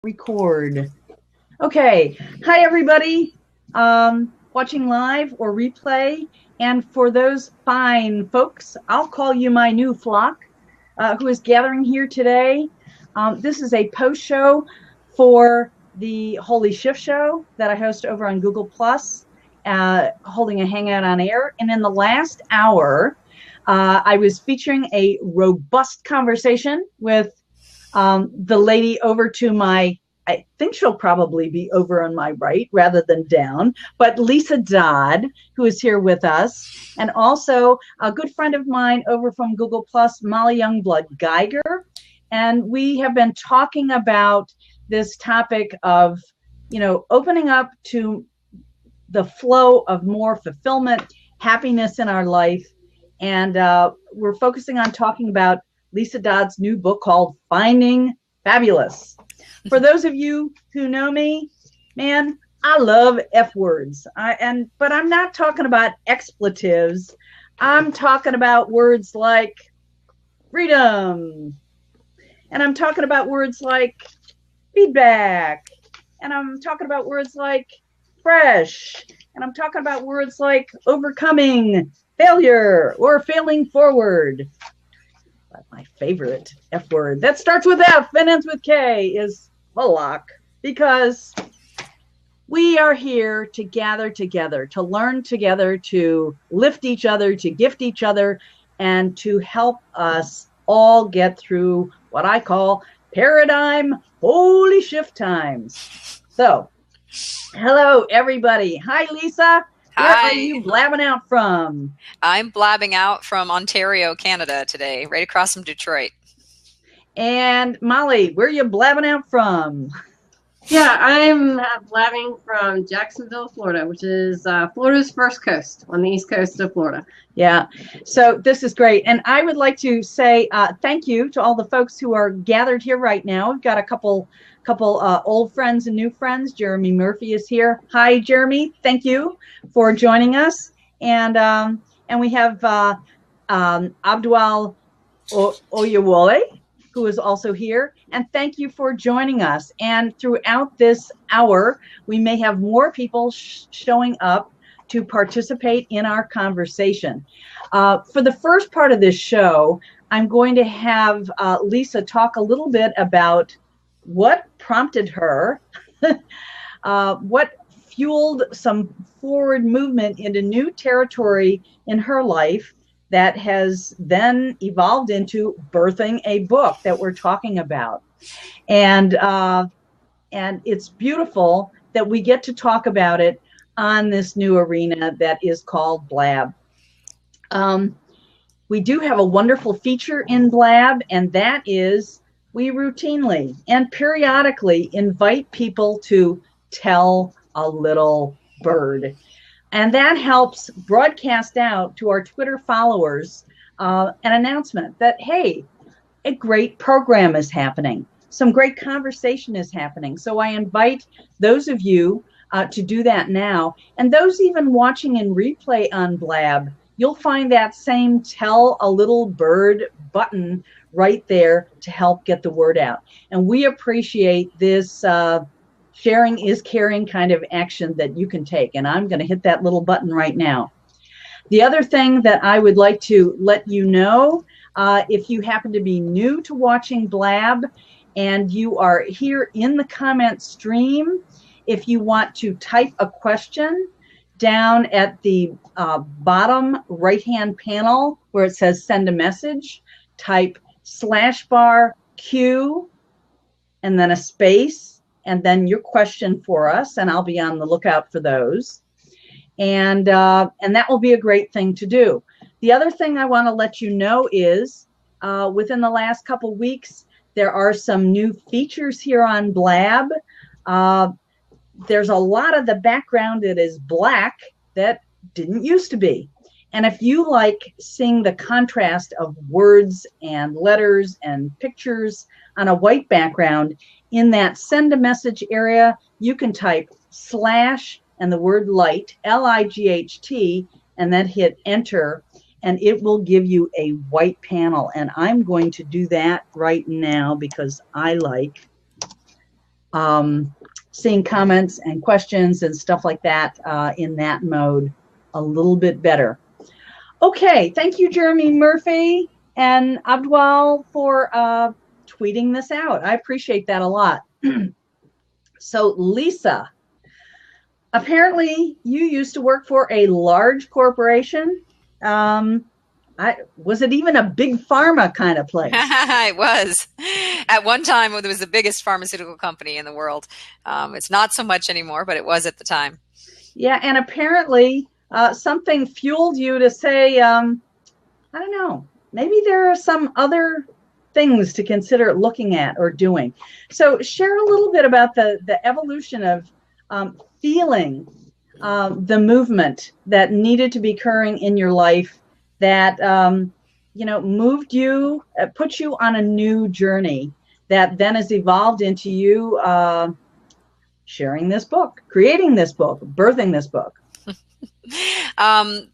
Record. Okay. Hi, everybody watching live or replay. And for those fine folks, I'll call you my new flock who is gathering here today. This is a post show for the Holy Shift Show that I host over on Google Plus, holding a hangout on air. And in the last hour, I was featuring a robust conversation with the lady over to my, I think she'll probably be over on my right rather than down, but Lisa Dodd, who is here with us, and also a good friend of mine over from Google Plus, Molly Youngblood Geiger. And we have been talking about this topic of, opening up to the flow of more fulfillment, happiness in our life. And we're focusing on talking about Lisa Dodd's new book called Finding Fabulous. For those of you who know me, man, I love F words. But I'm not talking about expletives. I'm talking about words like freedom. And I'm talking about words like feedback. And I'm talking about words like fresh. And I'm talking about words like overcoming failure or failing forward. But my favorite F word that starts with F and ends with K is Moloch, because we are here to gather together, to learn together, to lift each other, to gift each other, and to help us all get through what I call paradigm holy shift times. So, hello, everybody. Hi, Lisa. Where are you blabbing out from? I'm blabbing out from Ontario, Canada today, right across from Detroit. And Molly, where are you blabbing out from? Yeah, I'm blabbing from Jacksonville, Florida, which is Florida's first coast on the east coast of Florida. Yeah, so this is great. And I would like to say thank you to all the folks who are gathered here right now. We've got a couple old friends and new friends. Jeremy Murphy is here. Hi, Jeremy. Thank you for joining us. And we have Abdul Oyewole, who is also here. And thank you for joining us. And throughout this hour, we may have more people showing up to participate in our conversation. For the first part of this show, I'm going to have Lisa talk a little bit about what prompted her, what fueled some forward movement into new territory in her life that has then evolved into birthing a book that we're talking about. And it's beautiful that we get to talk about it on this new arena that is called Blab. We do have a wonderful feature in Blab, and that is we routinely and periodically invite people to tell a little bird. And that helps broadcast out to our Twitter followers an announcement that, hey, a great program is happening. Some great conversation is happening. So I invite those of you to do that now. And those even watching in replay on Blab, you'll find that same Tell a Little Bird button right there to help get the word out. And we appreciate this sharing is caring kind of action that you can take. And I'm going to hit that little button right now. The other thing that I would like to let you know, if you happen to be new to watching Blab and you are here in the comment stream, if you want to type a question down at the bottom right-hand panel where it says send a message, type /Q and then a space and then your question for us, and I'll be on the lookout for those. And that will be a great thing to do. The other thing I want to let you know is within the last couple weeks, there are some new features here on Blab. There's a lot of the background that is black that didn't used to be. And if you like seeing the contrast of words and letters and pictures on a white background, in that send a message area, you can type / and the word light, LIGHT, and then hit enter, and it will give you a white panel. And I'm going to do that right now because I like seeing comments and questions and stuff like that in that mode a little bit better. Okay, thank you, Jeremy Murphy and Abdwal, for tweeting this out. I appreciate that a lot. So, Lisa, apparently you used to work for a large corporation. Was it even a big pharma kind of place? It was. At one time, it was the biggest pharmaceutical company in the world. It's not so much anymore, but it was at the time. Yeah, and apparently something fueled you to say, I don't know, maybe there are some other things to consider looking at or doing. So share a little bit about the evolution of feeling the movement that needed to be occurring in your life that, moved you, put you on a new journey that then has evolved into you sharing this book, creating this book, birthing this book.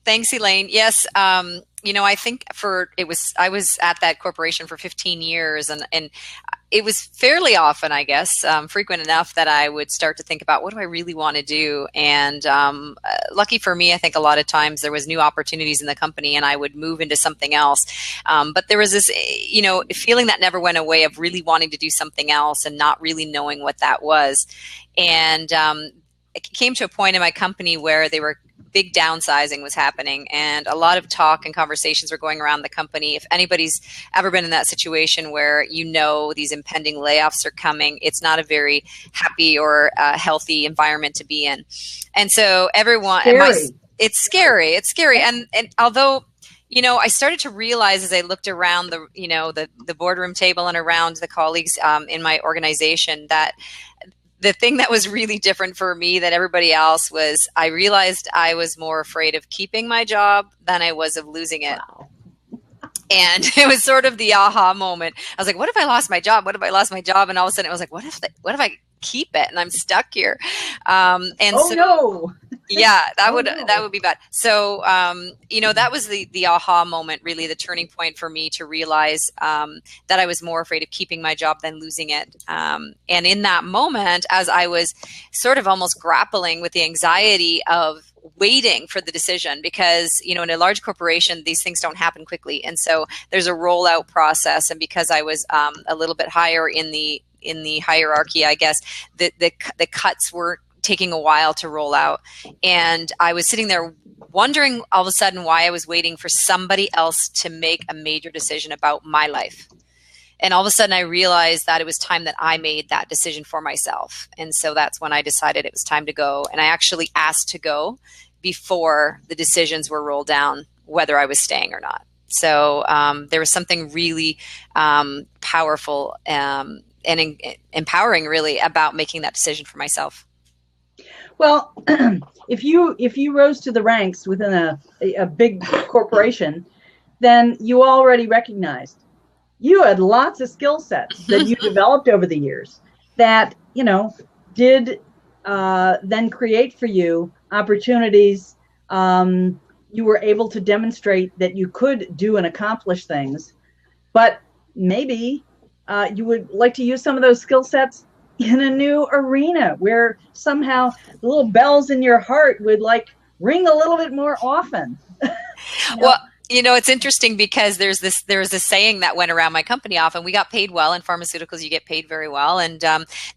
Thanks, Elaine. Yes. I think I was at that corporation for 15 years and it was fairly often, I guess, frequent enough that I would start to think about what do I really want to do? And lucky for me, I think a lot of times there was new opportunities in the company and I would move into something else. But there was this, feeling that never went away of really wanting to do something else and not really knowing what that was. And it came to a point in my company where big downsizing was happening and a lot of talk and conversations were going around the company. If anybody's ever been in that situation where these impending layoffs are coming, it's not a very happy or healthy environment to be in. And so everyone, it's scary. It's scary. And although, I started to realize as I looked around the boardroom table and around the colleagues in my organization that the thing that was really different for me than everybody else was I realized I was more afraid of keeping my job than I was of losing it. Wow. And it was sort of the aha moment. I was like, what if I lost my job? What if I lost my job? And all of a sudden it was like, what if I keep it and I'm stuck here? No. Yeah, that would be bad. So, that was the aha moment, really the turning point for me to realize that I was more afraid of keeping my job than losing it. And in that moment, as I was sort of almost grappling with the anxiety of waiting for the decision, because, in a large corporation, these things don't happen quickly. And so there's a rollout process. And because I was a little bit higher in the hierarchy, I guess, the cuts were taking a while to roll out. And I was sitting there wondering all of a sudden why I was waiting for somebody else to make a major decision about my life. And all of a sudden I realized that it was time that I made that decision for myself. And so that's when I decided it was time to go. And I actually asked to go before the decisions were rolled down, whether I was staying or not. So there was something really powerful and empowering really about making that decision for myself. Well, if you rose to the ranks within a big corporation, then you already recognized you had lots of skill sets that you developed over the years that, did then create for you opportunities. You were able to demonstrate that you could do and accomplish things, but maybe you would like to use some of those skill sets in a new arena where somehow the little bells in your heart would ring a little bit more often. Well, it's interesting because there was this saying that went around my company often. We got paid well in pharmaceuticals. You get paid very well. And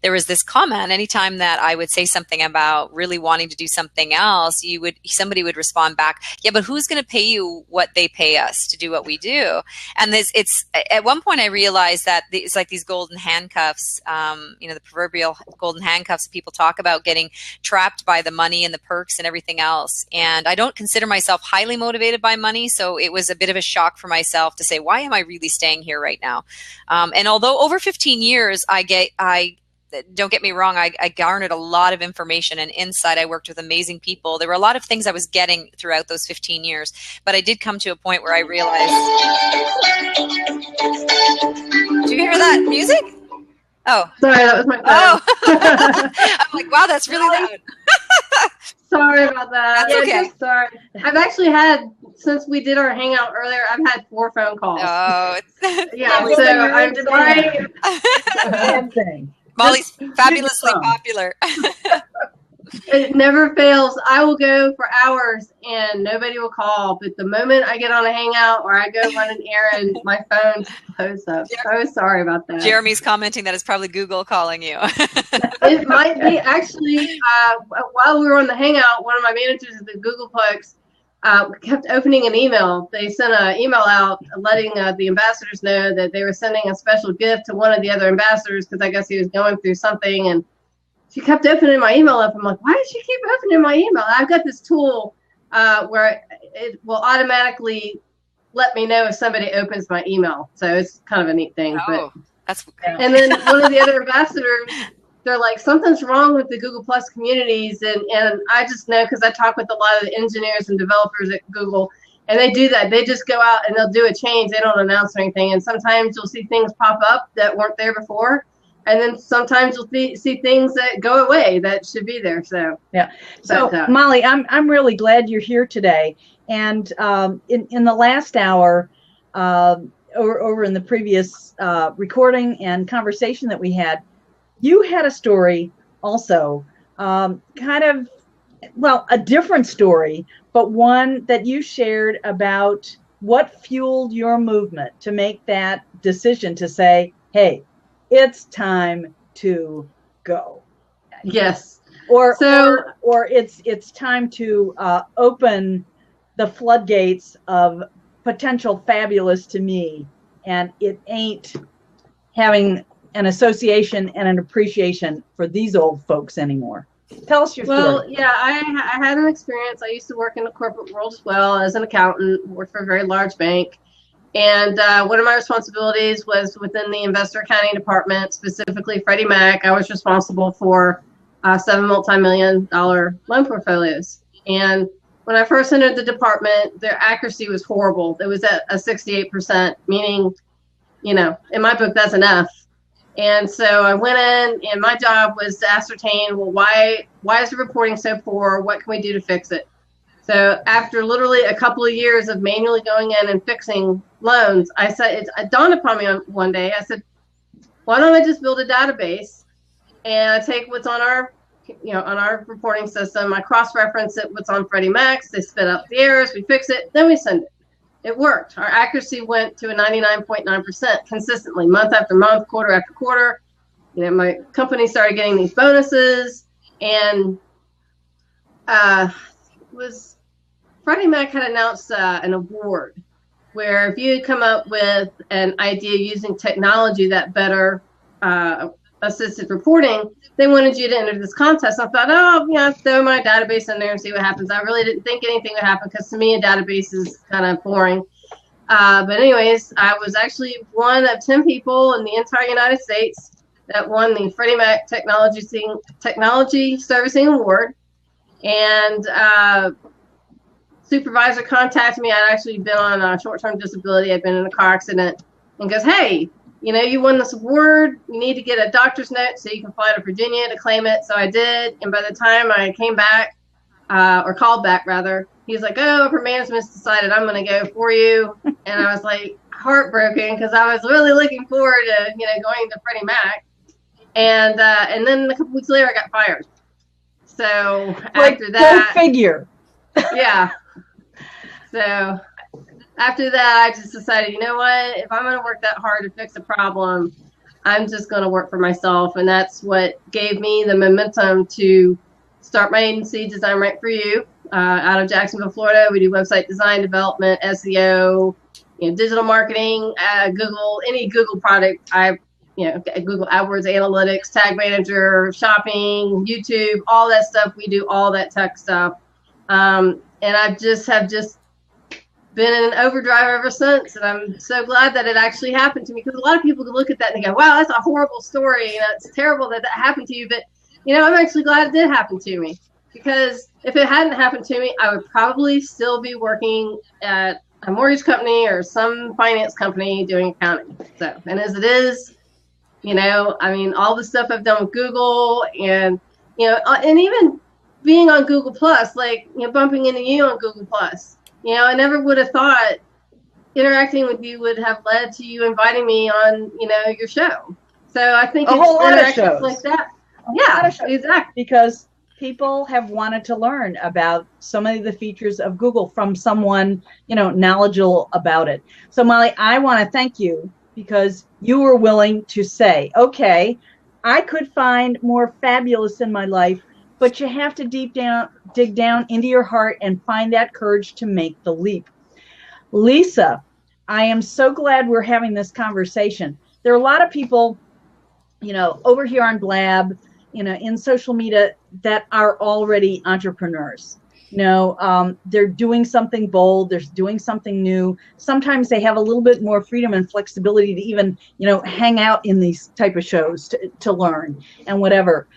there was this comment anytime that I would say something about really wanting to do something else, somebody would respond back, yeah, but who's going to pay you what they pay us to do what we do? And it's at one point I realized that it's like these golden handcuffs, the proverbial golden handcuffs people talk about, getting trapped by the money and the perks and everything else. And I don't consider myself highly motivated by money. So it was a bit of a shock for myself to say, why am I really staying here right now? And although over 15 years, don't get me wrong, I garnered a lot of information and insight. I worked with amazing people. There were a lot of things I was getting throughout those 15 years, but I did come to a point where I realized. Do you hear that music? Oh, sorry, that was my phone. Oh, I'm like, wow, that's really loud. Sorry about that. That's okay. Sorry. I've actually had, since we did our hangout earlier, I've had 4 phone calls. Oh, yeah. So I'm sorry. Molly's Just fabulously some. popular. It never fails. I will go for hours and nobody will call. But the moment I get on a hangout or I go run an errand, my phone blows up. So sorry about that. Jeremy's commenting that it's probably Google calling you. It might be actually, while we were on the hangout, one of my managers at the Googleplex kept opening an email. They sent an email out letting the ambassadors know that they were sending a special gift to one of the other ambassadors because I guess he was going through something, and she kept opening my email up. I'm like, why does she keep opening my email? I've got this tool where it will automatically let me know if somebody opens my email. So it's kind of a neat thing. Oh, that's great. And then one of the other ambassadors, they're like, something's wrong with the Google Plus communities. And I just know because I talk with a lot of the engineers and developers at Google, and they do that. They just go out and they'll do a change. They don't announce anything. And sometimes you'll see things pop up that weren't there before. And then sometimes you'll see things that go away that should be there. So yeah. So Molly, I'm really glad you're here today. And in the last hour, over in the previous recording and conversation that we had, you had a story also, kind of, well, a different story, but one that you shared about what fueled your movement to make that decision to say, hey, it's time to go. Yes. Or it's time to open the floodgates of potential fabulous to me, and it ain't having an association and an appreciation for these old folks anymore. Tell us your story. Well, yeah, I had an experience. I used to work in the corporate world as well as an accountant, worked for a very large bank. And one of my responsibilities was within the investor accounting department, specifically Freddie Mac. I was responsible for 7 multi-million-dollar loan portfolios. And when I first entered the department, their accuracy was horrible. It was at a 68%, meaning, you know, in my book, that's enough. And so I went in, and my job was to ascertain, well, why is the reporting so poor? What can we do to fix it? So after literally a couple of years of manually going in and fixing loans, I said, it dawned upon me one day. I said, why don't I just build a database and I take what's on our, on our reporting system, I cross-reference it what's on Freddie Mac's, they spit out the errors, we fix it, then we send it. It worked. Our accuracy went to a 99.9% consistently, month after month, quarter after quarter. My company started getting these bonuses, and Freddie Mac had announced an award where if you had come up with an idea using technology that better assisted reporting, they wanted you to enter this contest. I thought, throw my database in there and see what happens. I really didn't think anything would happen because to me, a database is kind of boring. But anyways, I was actually one of 10 people in the entire United States that won the Freddie Mac Technology Servicing Award. And supervisor contacted me. I'd actually been on a short-term disability. I'd been in a car accident, and goes, hey, you won this award. You need to get a doctor's note so you can fly to Virginia to claim it. So I did. And by the time I came back, or called back rather, he was like, oh, upper management's decided I'm going to go for you. And I was like heartbroken because I was really looking forward to, going to Freddie Mac. And then a couple weeks later, I got fired. So after that, go figure. Yeah. So after that, I just decided, you know what? If I'm going to work that hard to fix a problem, I'm just going to work for myself. And that's what gave me the momentum to start my agency, Design Right For You, out of Jacksonville, Florida. We do website design, development, SEO, digital marketing, Google, any Google product. Google AdWords, analytics, tag manager, shopping, YouTube, all that stuff. We do all that tech stuff. And I have just been in an overdrive ever since. And I'm so glad that it actually happened to me, because a lot of people can look at that and go, wow, that's a horrible story. It's terrible that happened to you. But, I'm actually glad it did happen to me, because if it hadn't happened to me, I would probably still be working at a mortgage company or some finance company doing accounting. So, and as it is, all the stuff I've done with Google and even being on Google Plus, bumping into you on Google Plus, I never would have thought interacting with you would have led to you inviting me on, your show. So I think A it's whole lot of interactions shows. like that. A whole Yeah, lot of shows. exactly. Because people have wanted to learn about so many of the features of Google from someone, knowledgeable about it. So Molly, I want to thank you because you were willing to say, okay, I could find more fabulous in my life, but you have to dig down into your heart and find that courage to make the leap. Lisa, I am so glad we're having this conversation. There are a lot of people, over here on Blab, in social media that are already entrepreneurs. They're doing something bold, they're doing something new. Sometimes they have a little bit more freedom and flexibility to even, hang out in these type of shows to learn and whatever.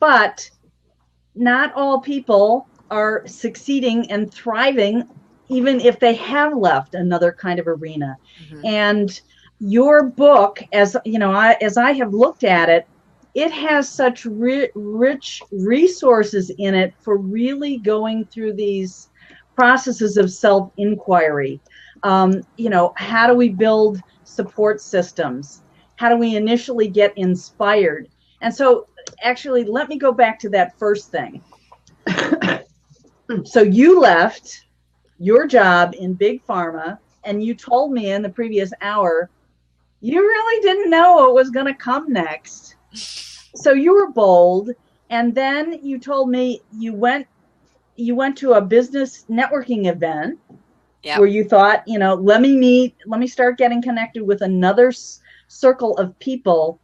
But not all people are succeeding and thriving, even if they have left another kind of arena. Mm-hmm. And your book, as I have looked at it, it has such rich resources in it for really going through these processes of self-inquiry. How do we build support systems? How do we initially get inspired? And so actually, let me go back to that first thing. So you left your job in big pharma, and you told me in the previous hour, you really didn't know what was going to come next. So you were bold, and then you told me you went to a business networking event. Yep. Where you thought, let me start getting connected with another circle of people.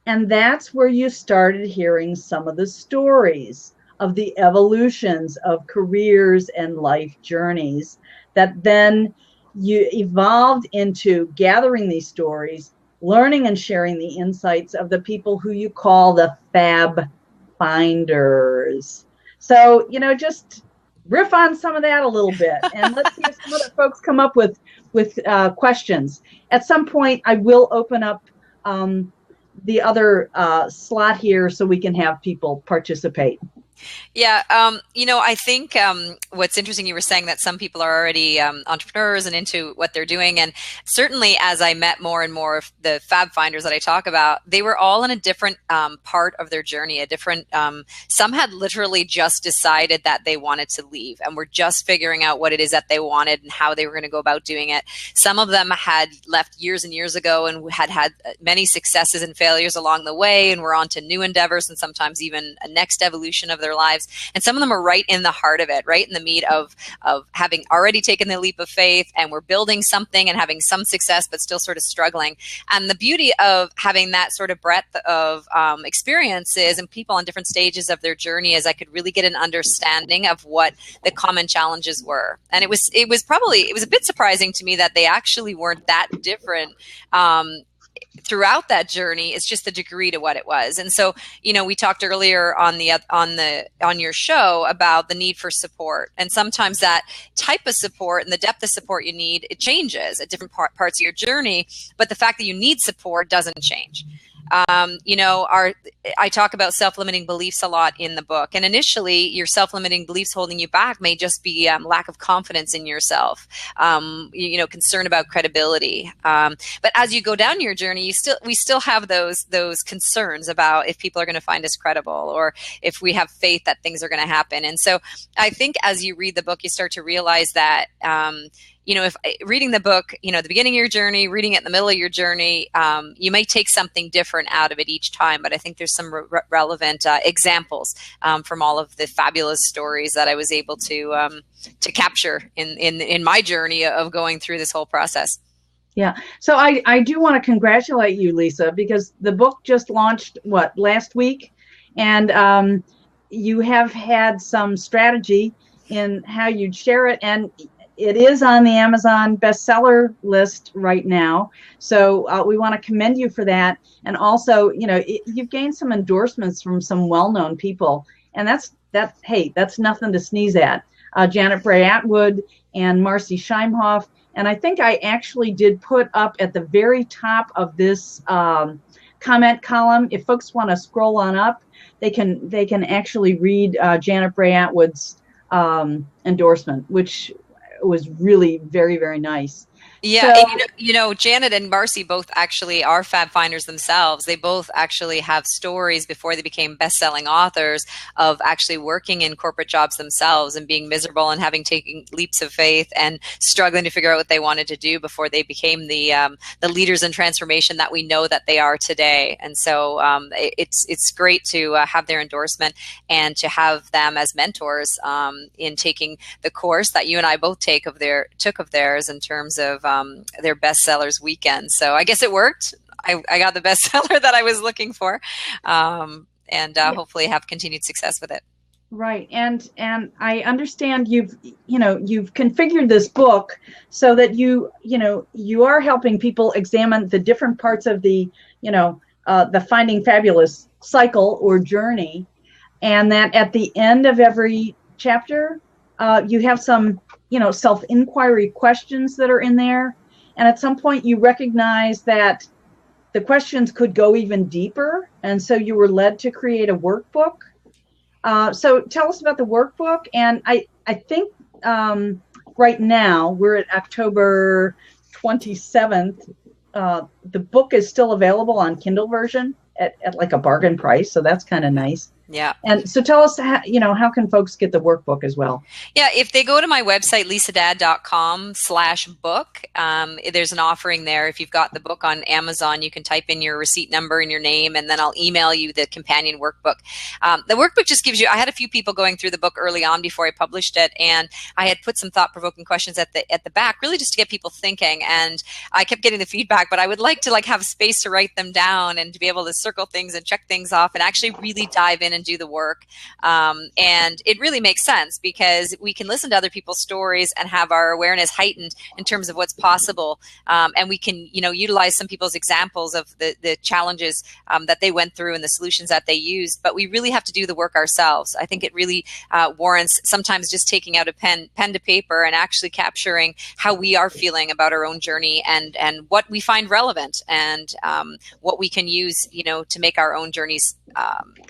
And that's where you started hearing some of the stories of the evolutions of careers and life journeys that then you evolved into gathering these stories, learning and sharing the insights of the people who you call the fab finders. So, just riff on some of that a little bit, and let's see if some other folks come up with questions. At some point, I will open up the other slot here so we can have people participate. Yeah, I think what's interesting, you were saying that some people are already entrepreneurs and into what they're doing. And certainly as I met more and more of the fab finders that I talk about, they were all in a different part of their journey, some had literally just decided that they wanted to leave and were just figuring out what it is that they wanted and how they were going to go about doing it. Some of them had left years and years ago and had many successes and failures along the way and were on to new endeavors and sometimes even a next evolution of their lives. And some of them are right in the heart of it, right in the meat of having already taken the leap of faith, and we're building something and having some success, but still sort of struggling. And the beauty of having that sort of breadth of experiences and people on different stages of their journey is I could really get an understanding of what the common challenges were. And it was a bit surprising to me that they actually weren't that different throughout that journey. It's just the degree to what it was. And so, we talked earlier on your show about the need for support. And sometimes that type of support and the depth of support you need, it changes at different parts of your journey. But the fact that you need support doesn't change. I talk about self-limiting beliefs a lot in the book. And initially, your self-limiting beliefs holding you back may just be lack of confidence in yourself, concern about credibility. But as you go down your journey, we still have those concerns about if people are going to find us credible or if we have faith that things are going to happen. And so I think as you read the book, you start to realize that if reading the book, at the beginning of your journey, reading it in the middle of your journey, you may take something different out of it each time. But I think there's some relevant examples from all of the fabulous stories that I was able to capture in my journey of going through this whole process. Yeah. So I do want to congratulate you, Lisa, because the book just launched, last week? And you have had some strategy in how you'd share it. And it is on the Amazon bestseller list right now. So we want to commend you for that. And also, you've gained some endorsements from some well-known people. And that's nothing to sneeze at. Janet Bray Atwood and Marcy Scheimhoff. And I think I actually did put up at the very top of this comment column, if folks want to scroll on up, they can actually read Janet Bray Atwood's endorsement, which was really very, very nice. Yeah, So, and Janet and Marcy both actually are Fab Finders themselves. They both actually have stories before they became best-selling authors of actually working in corporate jobs themselves and being miserable and having taken leaps of faith and struggling to figure out what they wanted to do before they became the leaders in transformation that we know that they are today. And so it's great to have their endorsement and to have them as mentors in taking the course that you and I both took of theirs in terms of their bestsellers weekend. So I guess it worked. I got the bestseller that I was looking for, and hopefully have continued success with it. right. And I understand you've configured this book so that you are helping people examine the different parts of the Finding Fabulous cycle or journey, and that at the end of every chapter, you have some self-inquiry questions that are in there. And at some point you recognize that the questions could go even deeper. And so you were led to create a workbook. So tell us about the workbook. And I think right now we're at October 27th. The book is still available on Kindle version at like a bargain price. So that's kind of nice. Yeah. And so tell us, how can folks get the workbook as well? Yeah, if they go to my website, lisadad.com/book, there's an offering there. If you've got the book on Amazon, you can type in your receipt number and your name, and then I'll email you the companion workbook. The workbook just gives you, I had a few people going through the book early on before I published it, and I had put some thought-provoking questions at the back, really just to get people thinking. And I kept getting the feedback, but I would like to have space to write them down and to be able to circle things and check things off and actually really dive in and do the work. And it really makes sense because we can listen to other people's stories and have our awareness heightened in terms of what's possible. And we can, utilize some people's examples of the challenges that they went through and the solutions that they used. But we really have to do the work ourselves. I think it really warrants sometimes just taking out a pen to paper and actually capturing how we are feeling about our own journey and what we find relevant and what we can use, to make our own journeys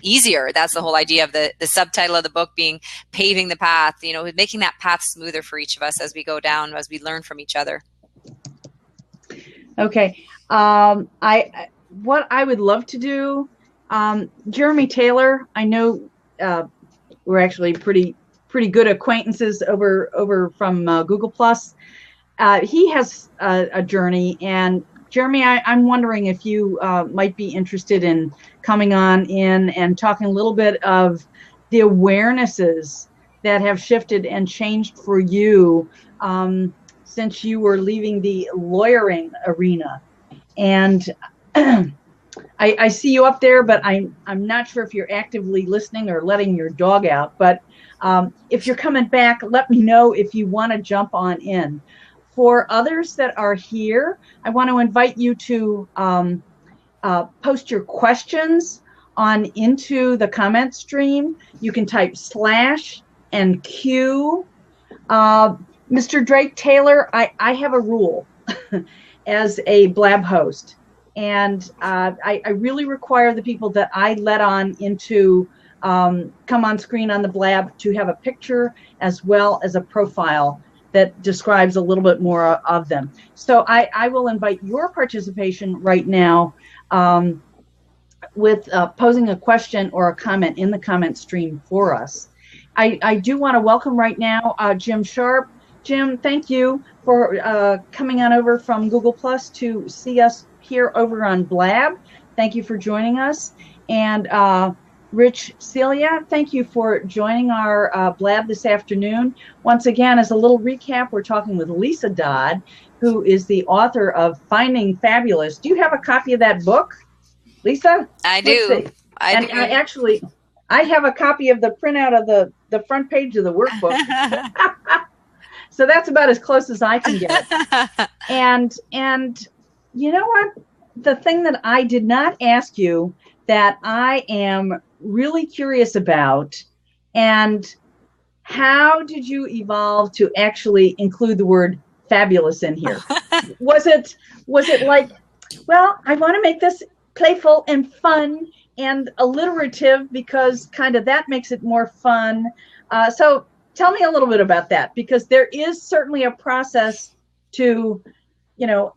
easier. That's the whole idea of the subtitle of the book being paving the path, making that path smoother for each of us as we go down, as we learn from each other. Okay. What I would love to do, Jeremy Taylor, I know we're actually pretty good acquaintances over from Google Plus. He has a journey, and Jeremy, I'm wondering if you might be interested in coming on in and talking a little bit of the awarenesses that have shifted and changed for you since you were leaving the lawyering arena. And I see you up there, but I'm not sure if you're actively listening or letting your dog out. But if you're coming back, let me know if you want to jump on in. For others that are here, I want to invite you to post your questions on into the comment stream. You can type / and Q. Mr. Drake Taylor, I have a rule as a Blab host, and I really require the people that I let on into come on screen on the Blab to have a picture as well as a profile that describes a little bit more of them. So I will invite your participation right now with posing a question or a comment in the comment stream for us. I do want to welcome right now Jim Sharp. Jim, thank you for coming on over from Google Plus to see us here over on Blab. Thank you for joining us. And Rich Celia, thank you for joining our Blab this afternoon. Once again, as a little recap, we're talking with Lisa Dodd, who is the author of Finding Fabulous. Do you have a copy of that book, Lisa? I do. I do. I have a copy of the printout of the front page of the workbook. So that's about as close as I can get. And you know what? The thing that I did not ask you that I am really curious about, and how did you evolve to actually include the word fabulous in here? Was it like, well, I want to make this playful and fun and alliterative because kind of that makes it more fun. So tell me a little bit about that, because there is certainly a process to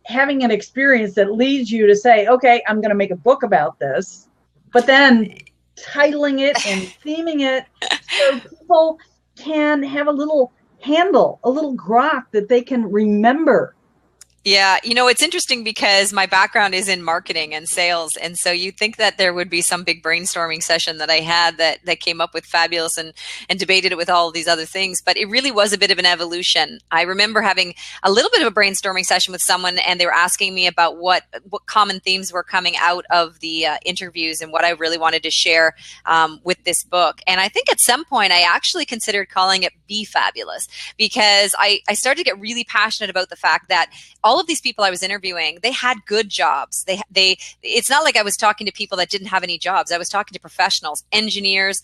having an experience that leads you to say, okay, I'm going to make a book about this, but then titling it and theming it so people can have a little handle, a little grok that they can remember. Yeah, it's interesting because my background is in marketing and sales. And so you'd think that there would be some big brainstorming session that I had that came up with Fabulous and debated it with all of these other things. But it really was a bit of an evolution. I remember having a little bit of a brainstorming session with someone, and they were asking me about what common themes were coming out of the interviews and what I really wanted to share with this book. And I think at some point I actually considered calling it Be Fabulous, because I started to get really passionate about the fact that all of these people I was interviewing, they had good jobs. It's not like I was talking to people that didn't have any jobs. I was talking to professionals, engineers,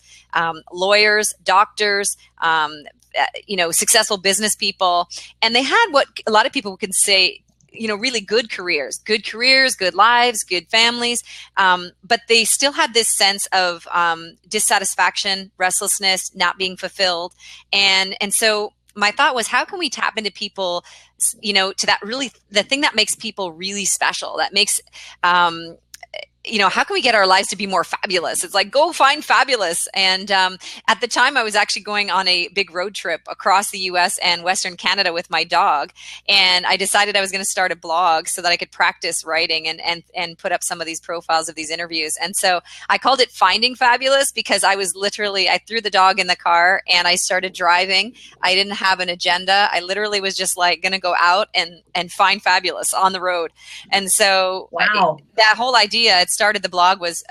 lawyers, doctors, successful business people. And they had what a lot of people can say, really good careers, good lives, good families. But they still had this sense of dissatisfaction, restlessness, not being fulfilled. And so my thought was, how can we tap into people, to that really, the thing that makes people really special, that makes, how can we get our lives to be more fabulous? It's like, go find fabulous. And at the time, I was actually going on a big road trip across the US and Western Canada with my dog. And I decided I was going to start a blog so that I could practice writing and put up some of these profiles of these interviews. And so I called it Finding Fabulous, because I threw the dog in the car and I started driving. I didn't have an agenda. I literally was just like going to go out and find fabulous on the road. And so wow. That whole idea, it started, the blog was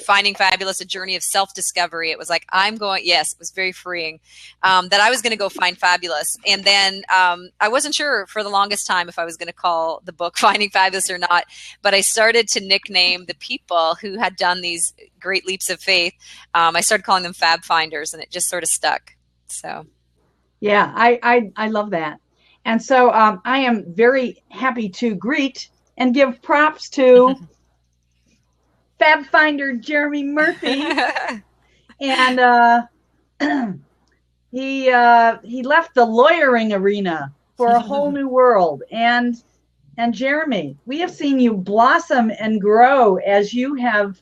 Finding Fabulous, a journey of self-discovery. It was like, it was very freeing, that I was going to go find fabulous. And then I wasn't sure for the longest time if I was going to call the book Finding Fabulous or not, but I started to nickname the people who had done these great leaps of faith. I started calling them Fab Finders, and it just sort of stuck. So. Yeah, I love that. And so I am very happy to greet and give props to Fab Finder Jeremy Murphy. And he left the lawyering arena for a whole new world. And Jeremy, we have seen you blossom and grow as you have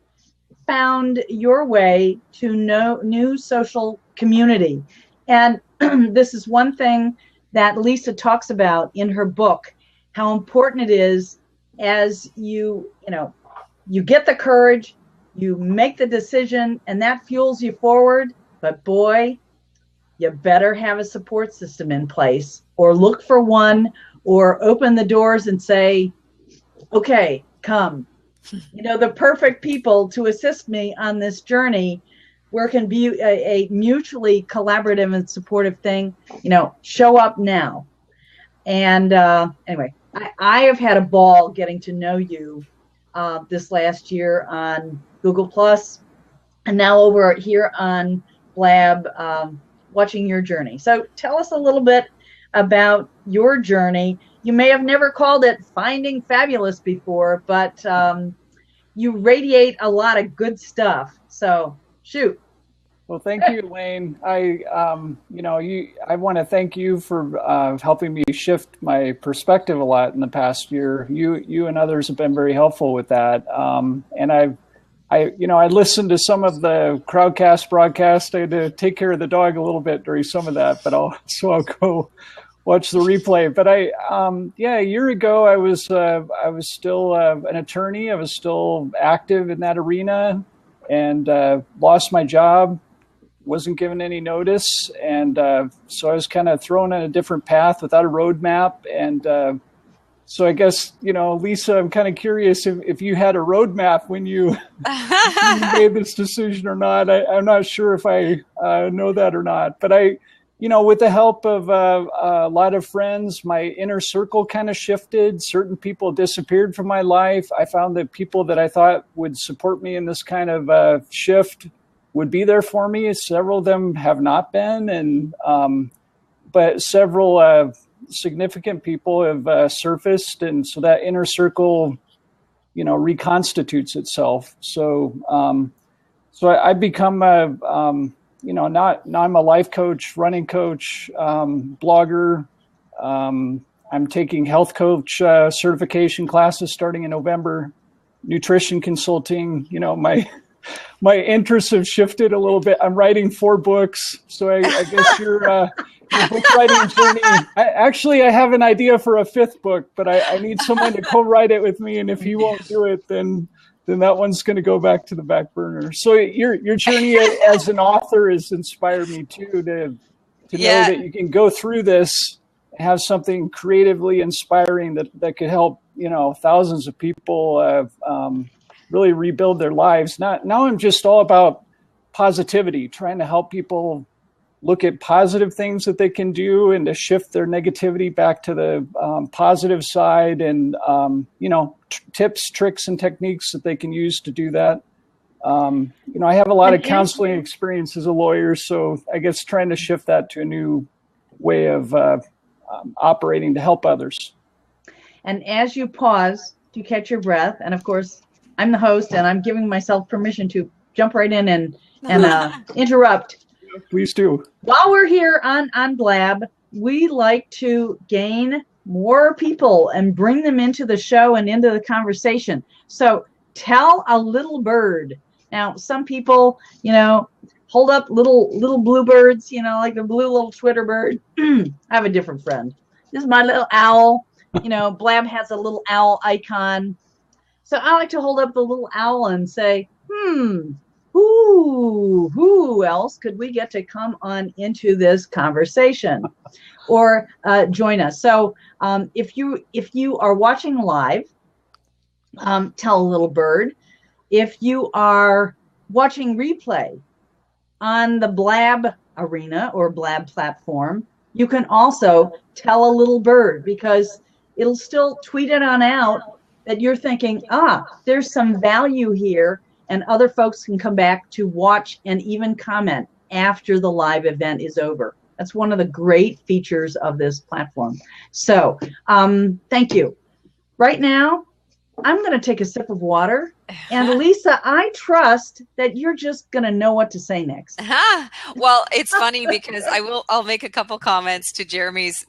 found your way to new social community. And this is one thing that Lisa talks about in her book, how important it is as you get the courage, you make the decision, and that fuels you forward. But boy, you better have a support system in place, or look for one, or open the doors and say, okay, come. The perfect people to assist me on this journey, where it can be a mutually collaborative and supportive thing, show up now. And anyway, I have had a ball getting to know you this last year on Google Plus, and now over here on Blab, watching your journey. So tell us a little bit about your journey. You may have never called it Finding Fabulous before, but you radiate a lot of good stuff. So shoot. Well, thank you, Elaine. I want to thank you for helping me shift my perspective a lot in the past year. You and others have been very helpful with that. And I listened to some of the Crowdcast broadcast. I had to take care of the dog a little bit during some of that, but I'll go watch the replay. But a year ago, I was still an attorney. I was still active in that arena, and lost my job. Wasn't given any notice, and so I was kind of thrown on a different path without a roadmap. And so I guess, Lisa, I'm kind of curious if you had a roadmap when you made this decision or not. I'm not sure if I know that or not, but with the help of a lot of friends, my inner circle kind of shifted. Certain people disappeared from my life. I found that people that I thought would support me in this kind of shift would be there for me. Several of them have not been, but several significant people have surfaced, and so that inner circle, reconstitutes itself. So, I've become now I'm a life coach, running coach, blogger. I'm taking health coach certification classes starting in November, nutrition consulting. You know, my interests have shifted a little bit. I'm writing 4 books, so I guess your book writing journey. I have an idea for a 5th book, but I need someone to co-write it with me, and if he won't do it, then that one's going to go back to the back burner. So your journey as an author has inspired me too to know that you can go through this, have something creatively inspiring that could help, you know, thousands of people really rebuild their lives. Now I'm just all about positivity, trying to help people look at positive things that they can do and to shift their negativity back to the positive side, and you know, tips, tricks, and techniques that they can use to do that. You know, I have a lot of counseling experience as a lawyer, so I guess trying to shift that to a new way of operating to help others. And as you pause to catch your breath, and of course, I'm the host, and I'm giving myself permission to jump right in and interrupt. Please do. While we're here on Blab, we like to gain more people and bring them into the show and into the conversation. So tell a little bird. Now, some people, you know, hold up little bluebirds, you know, like the blue little Twitter bird. I have a different friend. This is my little owl. You know, Blab has a little owl icon. So I like to hold up the little owl and say, who else could we get to come on into this conversation or join us? So if you are watching live, tell a little bird. If you are watching replay on the Blab arena or Blab platform, you can also tell a little bird, because it'll still tweet it on out that you're thinking, there's some value here, and other folks can come back to watch and even comment after the live event is over. That's one of the great features of this platform. So thank you. Right now, I'm going to take a sip of water. And Lisa, I trust that you're just going to know what to say next. Well, it's funny because I'll make a couple comments to Jeremy's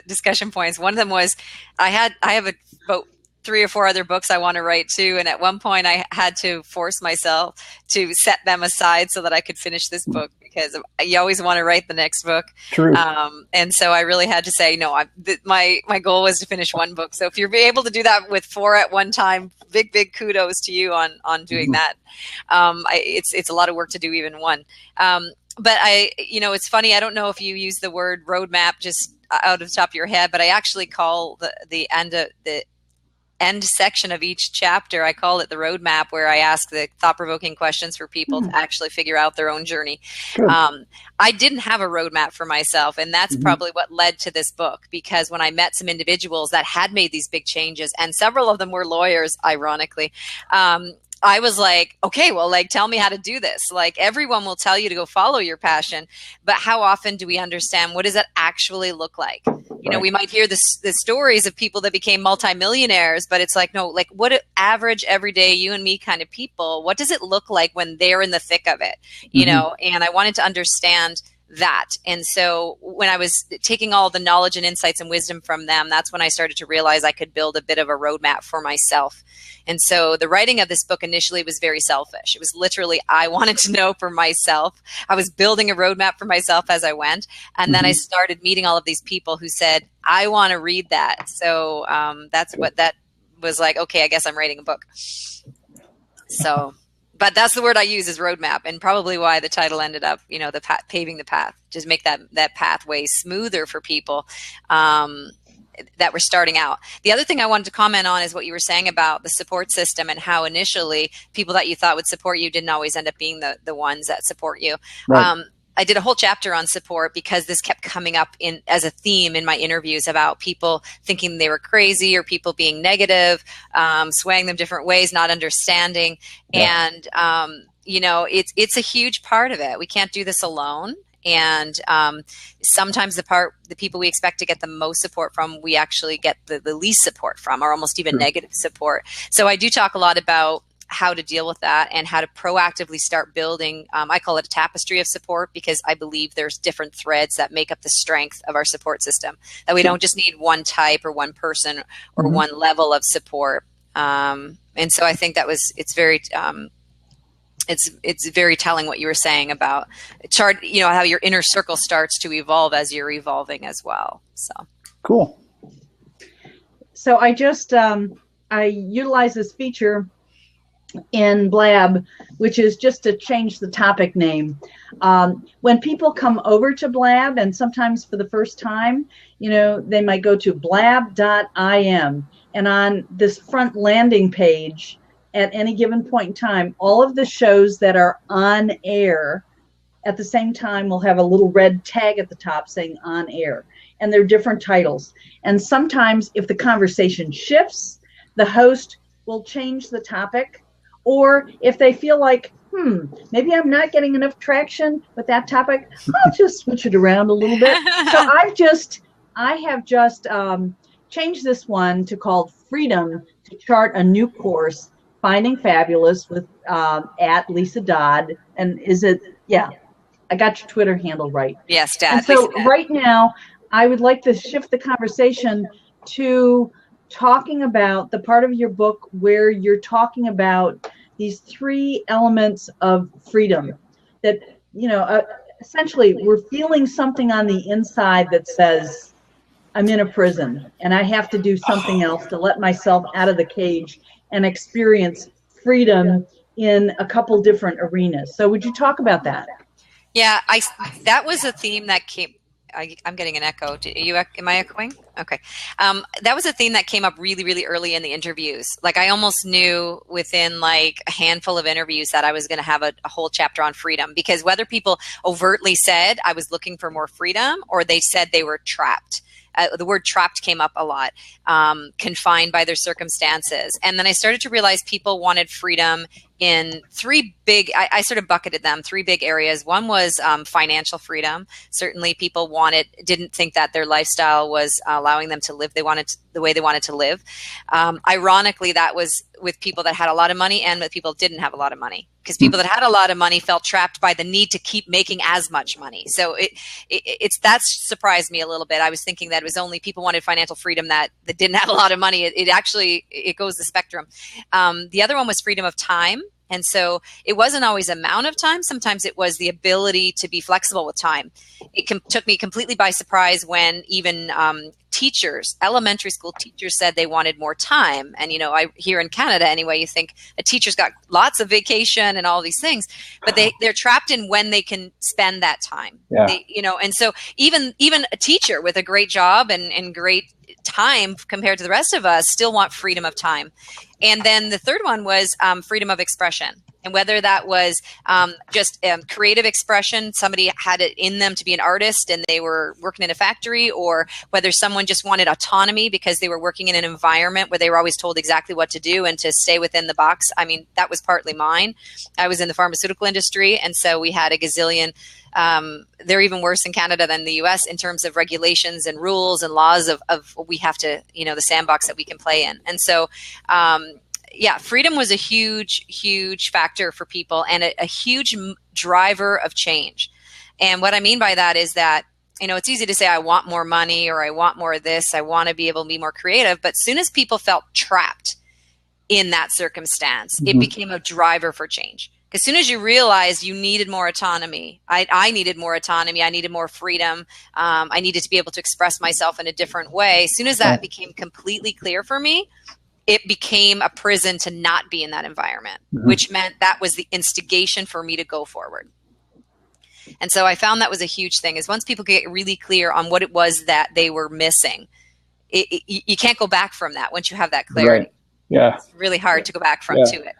discussion points. One of them was I have about 3 or 4 other books I want to write too. And at one point I had to force myself to set them aside so that I could finish this book, because you always want to write the next book. True. And so I really had to say, no, my goal was to finish 1 book. So if you're able to do that with 4 at one time, big kudos to you on doing that. It's a lot of work to do even 1. But it's funny. I don't know if you use the word roadmap just out of the top of your head, but I actually call the end section of each chapter, I call it the roadmap, where I ask the thought-provoking questions for people to actually figure out their own journey. I didn't have a roadmap for myself, and that's probably what led to this book, because when I met some individuals that had made these big changes, and several of them were lawyers, ironically, I was like, okay, well, like, tell me how to do this. Like, everyone will tell you to go follow your passion, but how often do we understand what does that actually look like? You know, we might hear the stories of people that became multimillionaires, but it's like, no, like, what average, everyday, you and me kind of people, what does it look like when they're in the thick of it? You know, and I wanted to understand that. And so when I was taking all the knowledge and insights and wisdom from them, that's when I started to realize I could build a bit of a roadmap for myself. And so the writing of this book initially was very selfish. It was literally, I wanted to know for myself. I was building a roadmap for myself as I went. And then I started meeting all of these people who said, I want to read that. So that's what that was like. Okay, I guess I'm writing a book. So, but that's the word I use, is roadmap, and probably why the title ended up, you know, paving the path, just make that pathway smoother for people that were starting out. The other thing I wanted to comment on is what you were saying about the support system, and how initially people that you thought would support you didn't always end up being the ones that support you. Right. I did a whole chapter on support because this kept coming up as a theme in my interviews about people thinking they were crazy, or people being negative, swaying them different ways, not understanding. Yeah. And, you know, it's a huge part of it. We can't do this alone. And sometimes the people we expect to get the most support from, we actually get the least support from, or almost even negative support. So I do talk a lot about how to deal with that and how to proactively start building, I call it a tapestry of support, because I believe there's different threads that make up the strength of our support system, that we don't just need one type or one person or one level of support. And so I think it's very telling what you were saying about how your inner circle starts to evolve as you're evolving as well. So cool. So I utilize this feature in Blab, which is just to change the topic name. When people come over to Blab, and sometimes for the first time, they might go to blab.im, and on this front landing page, at any given point in time, all of the shows that are on air at the same time will have a little red tag at the top saying on air, and they're different titles. And sometimes if the conversation shifts, the host will change the topic, or if they feel like, maybe I'm not getting enough traction with that topic, I'll just switch it around a little bit. So I have just changed this one to called Freedom to chart a new course, Finding Fabulous with at Lisa Dodd. And I got your Twitter handle right. Yes, Dad. And so right now, I would like to shift the conversation to talking about the part of your book where you're talking about these 3 elements of freedom that, essentially we're feeling something on the inside that says, I'm in a prison and I have to do something else to let myself out of the cage and experience freedom in a couple different arenas. So would you talk about that? Yeah, that was a theme that came. I'm getting an echo. Am I echoing? Okay. That was a theme that came up really, really early in the interviews. Like I almost knew within like a handful of interviews that I was going to have a whole chapter on freedom, because whether people overtly said I was looking for more freedom or they said they were trapped. The word trapped came up a lot, confined by their circumstances. And then I started to realize people wanted freedom in 3 big, I sort of bucketed them, 3 big areas. One was financial freedom. Certainly people didn't think that their lifestyle was allowing them to live the way they wanted to live. Ironically, that was with people that had a lot of money and with people that didn't have a lot of money, because people that had a lot of money felt trapped by the need to keep making as much money. So that surprised me a little bit. I was thinking that it was only people wanted financial freedom that didn't have a lot of money. It goes the spectrum. The other one was freedom of time. And so it wasn't always amount of time. Sometimes it was the ability to be flexible with time. It took me completely by surprise when even teachers, elementary school teachers, said they wanted more time. And, here in Canada anyway, you think a teacher's got lots of vacation and all these things, but they're trapped in when they can spend that time. Yeah. And so even a teacher with a great job and great time compared to the rest of us still want freedom of time. And then the third one was freedom of expression. And whether that was just creative expression, somebody had it in them to be an artist and they were working in a factory, or whether someone just wanted autonomy because they were working in an environment where they were always told exactly what to do and to stay within the box. I mean, that was partly mine. I was in the pharmaceutical industry, and so we had a gazillion. They're even worse in Canada than the US in terms of regulations and rules and laws of what we have to, the sandbox that we can play in. And so, freedom was a huge, huge factor for people and a huge driver of change. And what I mean by that is that, it's easy to say, I want more money or I want more of this. I want to be able to be more creative. But as soon as people felt trapped in that circumstance, it became a driver for change. As soon as you realized you needed more autonomy, I needed more autonomy, I needed more freedom, I needed to be able to express myself in a different way. As soon as that became completely clear for me, it became a prison to not be in that environment, which meant that was the instigation for me to go forward. And so I found that was a huge thing, is once people get really clear on what it was that they were missing, you can't go back from that once you have that clarity. Right. Yeah. It's really hard to go back to it.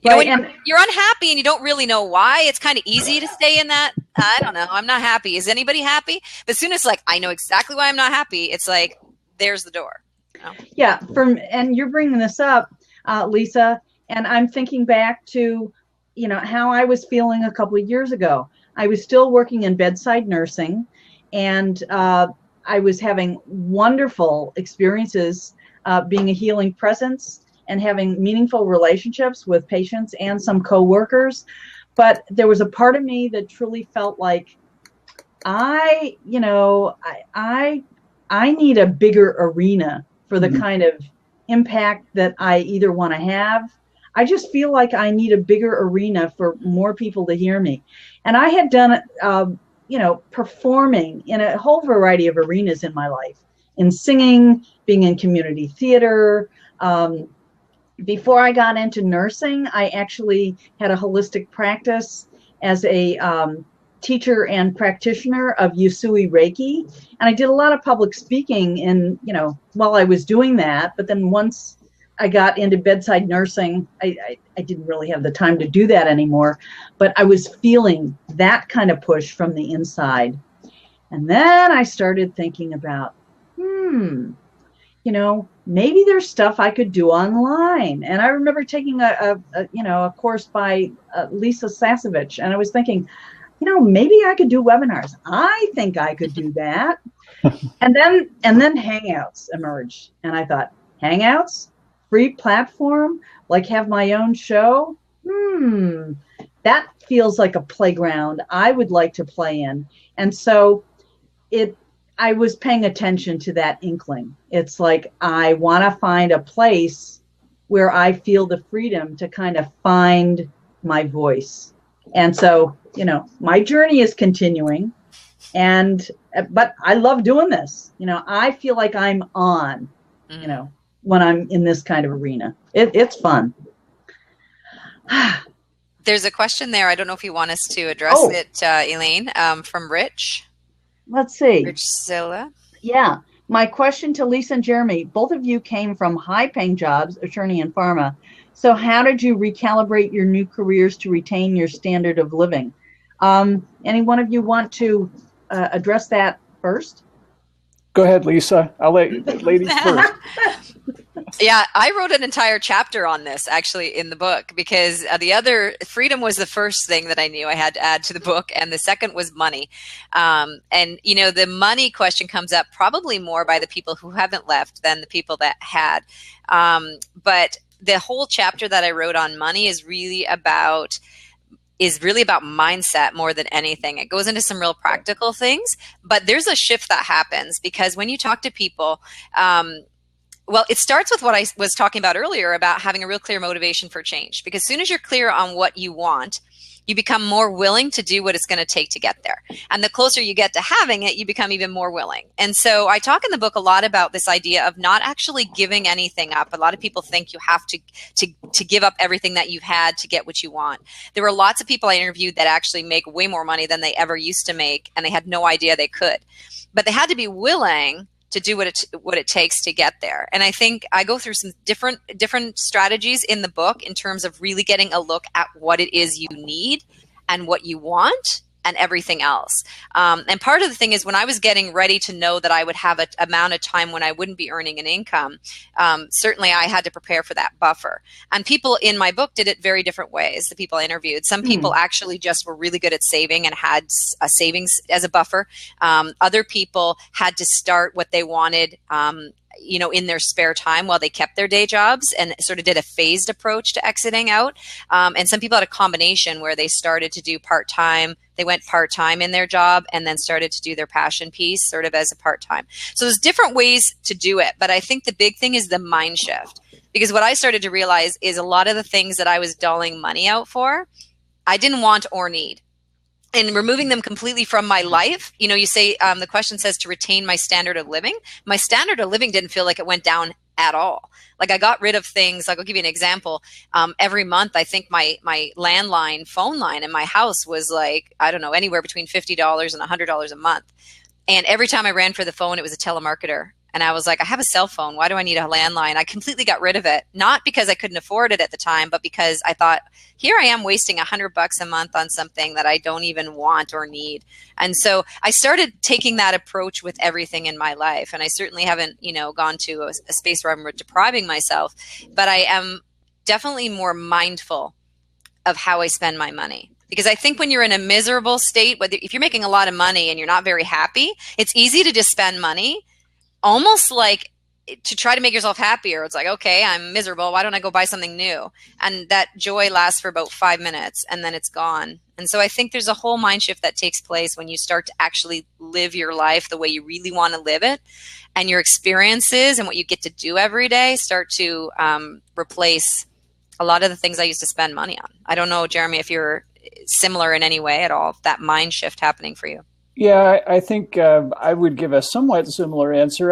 When you're unhappy and you don't really know why, it's kind of easy to stay in that. I don't know. I'm not happy. Is anybody happy? But as soon as I know exactly why I'm not happy, it's like, there's the door. Yeah. And you're bringing this up, Lisa, and I'm thinking back to, how I was feeling a couple of years ago. I was still working in bedside nursing, and I was having wonderful experiences being a healing presence and having meaningful relationships with patients and some coworkers. But there was a part of me that truly felt like I need a bigger arena for the kind of impact that I either want to have. I just feel like I need a bigger arena for more people to hear me. And I had done, performing in a whole variety of arenas in my life, in singing, being in community theater. Before I got into nursing, I actually had a holistic practice as a teacher and practitioner of Usui Reiki. And I did a lot of public speaking while I was doing that. But then once I got into bedside nursing, I didn't really have the time to do that anymore. But I was feeling that kind of push from the inside. And then I started thinking about, maybe there's stuff I could do online. And I remember taking a course by Lisa Sasevich, and I was thinking, maybe I could do webinars. I think I could do that. and then Hangouts emerged. And I thought, Hangouts? Free platform? Like have my own show? That feels like a playground I would like to play in. And so I was paying attention to that inkling. It's like, I want to find a place where I feel the freedom to kind of find my voice. And so, my journey is continuing, but I love doing this. I feel like I'm on, when I'm in this kind of arena. It's fun. There's a question there. I don't know if you want us to address it, Elaine, from Rich. Let's see. Rich Zilla. Yeah. My question to Lisa and Jeremy, both of you came from high-paying jobs, attorney and pharma. So how did you recalibrate your new careers to retain your standard of living? Any one of you want to address that first? Go ahead, Lisa. I'll let ladies first. Yeah, I wrote an entire chapter on this actually in the book, because freedom was the first thing that I knew I had to add to the book. And the second was money. The money question comes up probably more by the people who haven't left than the people that had. But the whole chapter that I wrote on money is really about mindset more than anything. It goes into some real practical things, but there's a shift that happens because when you talk to people, it starts with what I was talking about earlier about having a real clear motivation for change. Because as soon as you're clear on what you want, you become more willing to do what it's going to take to get there. And the closer you get to having it, you become even more willing. And so I talk in the book a lot about this idea of not actually giving anything up. A lot of people think you have to give up everything that you've had to get what you want. There were lots of people I interviewed that actually make way more money than they ever used to make, and they had no idea they could. But they had to be willing to do what it takes to get there. And I think I go through some different strategies in the book in terms of really getting a look at what it is you need and what you want and everything else. And part of the thing is when I was getting ready to know that I would have an amount of time when I wouldn't be earning an income, certainly I had to prepare for that buffer. And people in my book did it very different ways, the people I interviewed. Some people actually just were really good at saving and had a savings as a buffer. Other people had to start what they wanted in their spare time while they kept their day jobs and sort of did a phased approach to exiting out. And some people had a combination where they started to do part-time. They went part-time in their job and then started to do their passion piece sort of as a part-time. So there's different ways to do it. But I think the big thing is the mind shift. Because what I started to realize is a lot of the things that I was doling money out for, I didn't want or need. And removing them completely from my life, you say the question says to retain my standard of living. My standard of living didn't feel like it went down at all. Like I got rid of things. Like I'll give you an example. Every month, I think my landline phone line in my house was like, I don't know, anywhere between $50 and $100 a month. And every time I ran for the phone, it was a telemarketer. And I was like, I have a cell phone. Why do I need a landline? I completely got rid of it. Not because I couldn't afford it at the time, but because I thought, here I am wasting $100 a month on something that I don't even want or need. And so I started taking that approach with everything in my life. And I certainly haven't, gone to a space where I'm depriving myself, but I am definitely more mindful of how I spend my money. Because I think when you're in a miserable state, if you're making a lot of money and you're not very happy, it's easy to just spend money almost like to try to make yourself happier. It's like, okay, I'm miserable. Why don't I go buy something new? And that joy lasts for about 5 minutes and then it's gone. And so I think there's a whole mind shift that takes place when you start to actually live your life the way you really want to live it, and your experiences and what you get to do every day start to replace a lot of the things I used to spend money on. I don't know, Jeremy, if you're similar in any way at all, that mind shift happening for you. Yeah, I think I would give a somewhat similar answer.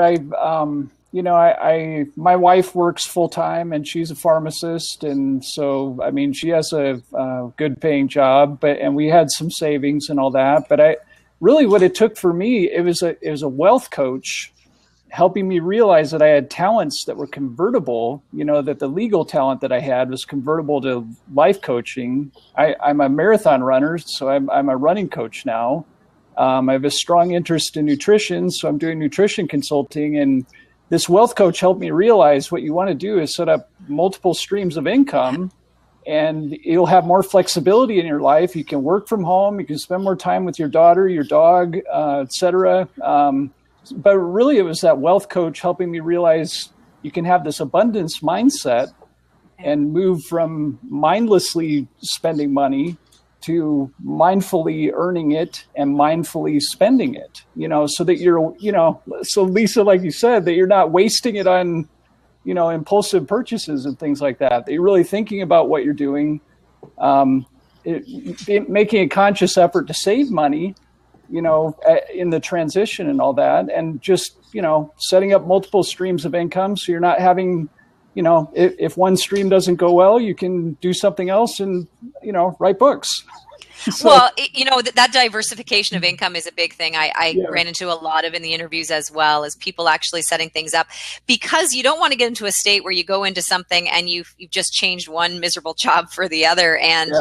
My wife works full time and she's a pharmacist, and so I mean she has a good paying job, and we had some savings and all that. But what it took for me, it was a wealth coach helping me realize that I had talents that were convertible. That the legal talent that I had was convertible to life coaching. I'm a marathon runner, so I'm a running coach now. I have a strong interest in nutrition, so I'm doing nutrition consulting, and this wealth coach helped me realize what you want to do is set up multiple streams of income, and you'll have more flexibility in your life. You can work from home, you can spend more time with your daughter, your dog, etc. But really, it was that wealth coach helping me realize you can have this abundance mindset and move from mindlessly spending money to mindfully earning it and mindfully spending it, so that so Lisa, like you said, that you're not wasting it on, impulsive purchases and things like that, that you're really thinking about what you're doing, making a conscious effort to save money, in the transition and all that, and just, setting up multiple streams of income. So you're not having, if one stream doesn't go well, you can do something else and, write books. So, well, that diversification of income is a big thing. I ran into a lot of in the interviews as well, as people actually setting things up, because you don't want to get into a state where you go into something and you've just changed one miserable job for the other, and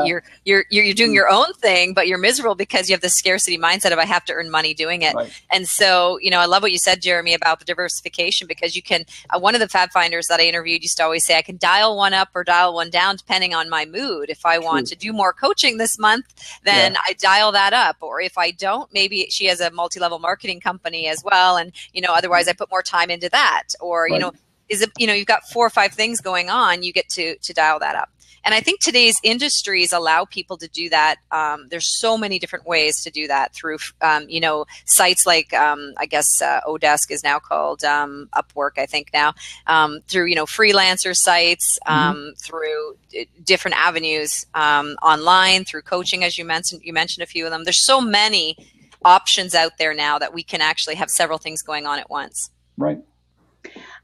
you're doing your own thing, but you're miserable because you have this scarcity mindset of I have to earn money doing it. Right. And so, I love what you said, Jeremy, about the diversification, because you can. One of the Fab Finders that I interviewed used to always say, I can dial one up or dial one down depending on my mood. If I want to do more coaching this month, then I dial that up. Or if I don't, maybe she has a multi-level marketing company as well. And, otherwise I put more time into that. Or, you've got 4 or 5 things going on, you get to dial that up. And I think today's industries allow people to do that. There's so many different ways to do that through, sites like, I guess, Odesk is now called Upwork, I think now, through, freelancer sites, through different avenues, online, through coaching, as you mentioned a few of them. There's so many options out there now that we can actually have several things going on at once. Right.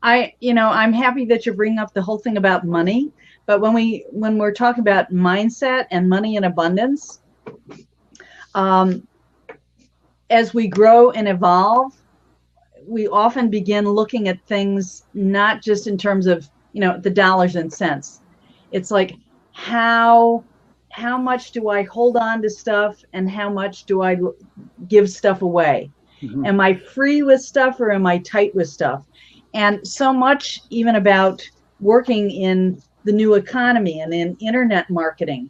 I'm happy that you're bringing up the whole thing about money. But when we're talking about mindset and money and abundance, as we grow and evolve, we often begin looking at things not just in terms of, the dollars and cents. It's like, how much do I hold on to stuff and how much do I give stuff away? Mm-hmm. Am I free with stuff or am I tight with stuff? And so much even about working in the new economy and in internet marketing,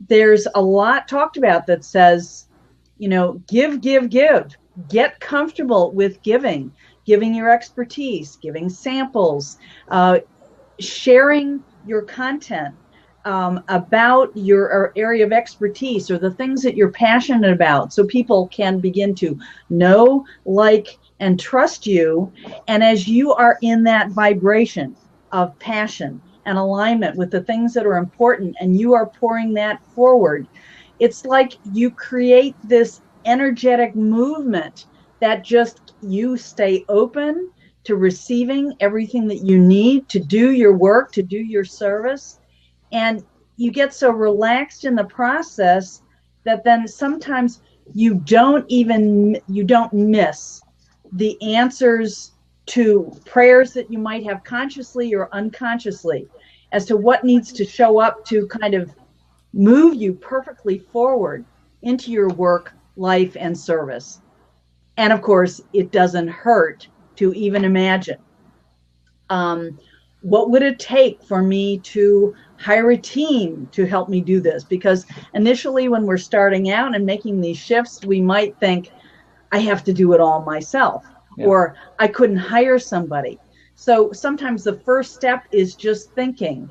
there's a lot talked about that says, give, get comfortable with giving your expertise, giving samples, sharing your content about your area of expertise or the things that you're passionate about, so people can begin to know, like, and trust you. And as you are in that vibration of passion and alignment with the things that are important, and you are pouring that forward, it's like you create this energetic movement that just you stay open to receiving everything that you need to do your work, to do your service. And you get so relaxed in the process that then sometimes you don't miss the answers to prayers that you might have consciously or unconsciously as to what needs to show up to kind of move you perfectly forward into your work, life, and service. And of course, it doesn't hurt to even imagine. What would it take for me to hire a team to help me do this? Because initially when we're starting out and making these shifts, we might think, I have to do it all myself, or I couldn't hire somebody. So sometimes the first step is just thinking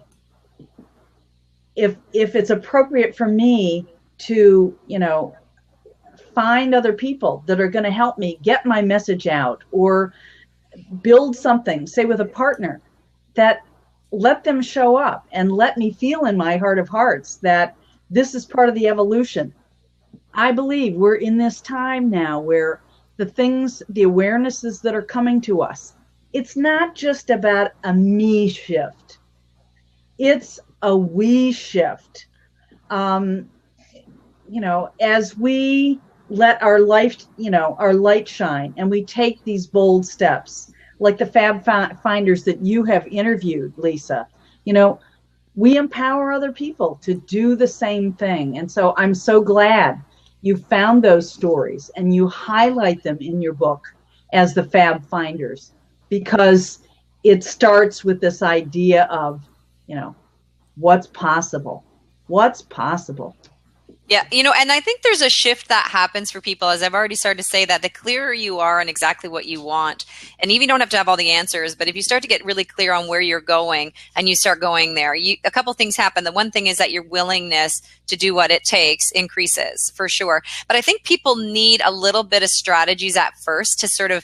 if it's appropriate for me to, find other people that are going to help me get my message out, or build something, say with a partner, that let them show up and let me feel in my heart of hearts that this is part of the evolution. I believe we're in this time now where the awarenesses that are coming to us, it's not just about a me shift. It's a we shift. As we let our light shine, and we take these bold steps, like the Fab Finders that you have interviewed, Lisa, we empower other people to do the same thing. And so I'm so glad you found those stories and you highlight them in your book as the Fab Finders, because it starts with this idea of, what's possible. Yeah, and I think there's a shift that happens for people, as I've already started to say, that the clearer you are on exactly what you want, and even you don't have to have all the answers, but if you start to get really clear on where you're going and you start going there, a couple things happen. The one thing is that your willingness to do what it takes increases, for sure. But I think people need a little bit of strategies at first to sort of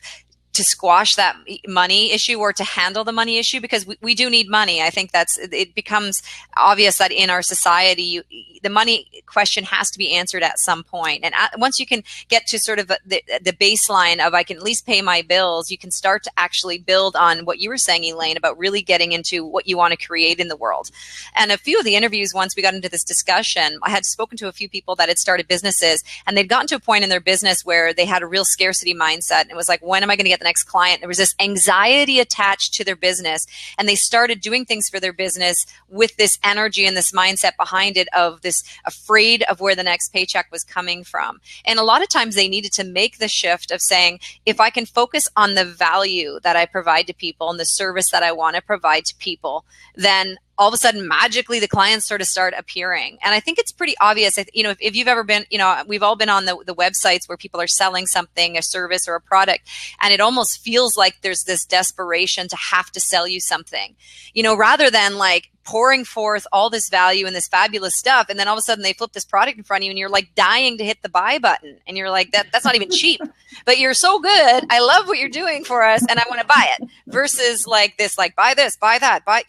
to squash that money issue, or to handle the money issue, because we do need money. I think it becomes obvious that in our society, the money question has to be answered at some point. And once you can get to sort of the baseline of I can at least pay my bills, you can start to actually build on what you were saying, Elaine, about really getting into what you want to create in the world. And a few of the interviews, once we got into this discussion, I had spoken to a few people that had started businesses, and they'd gotten to a point in their business where they had a real scarcity mindset. And it was like, when am I going to get the next client? There was this anxiety attached to their business, and they started doing things for their business with this energy and this mindset behind it of this afraid of where the next paycheck was coming from. And a lot of times they needed to make the shift of saying, if I can focus on the value that I provide to people and the service that I want to provide to people, then all of a sudden, magically, the clients sort of start appearing. And I think it's pretty obvious, if you've ever been, we've all been on the websites where people are selling something, a service or a product, and it almost feels like there's this desperation to have to sell you something, rather than like pouring forth all this value and this fabulous stuff. And then all of a sudden they flip this product in front of you and you're like dying to hit the buy button. And you're like, that's not even cheap, but you're so good. I love what you're doing for us and I want to buy it, versus like this, like buy this, buy that, buy,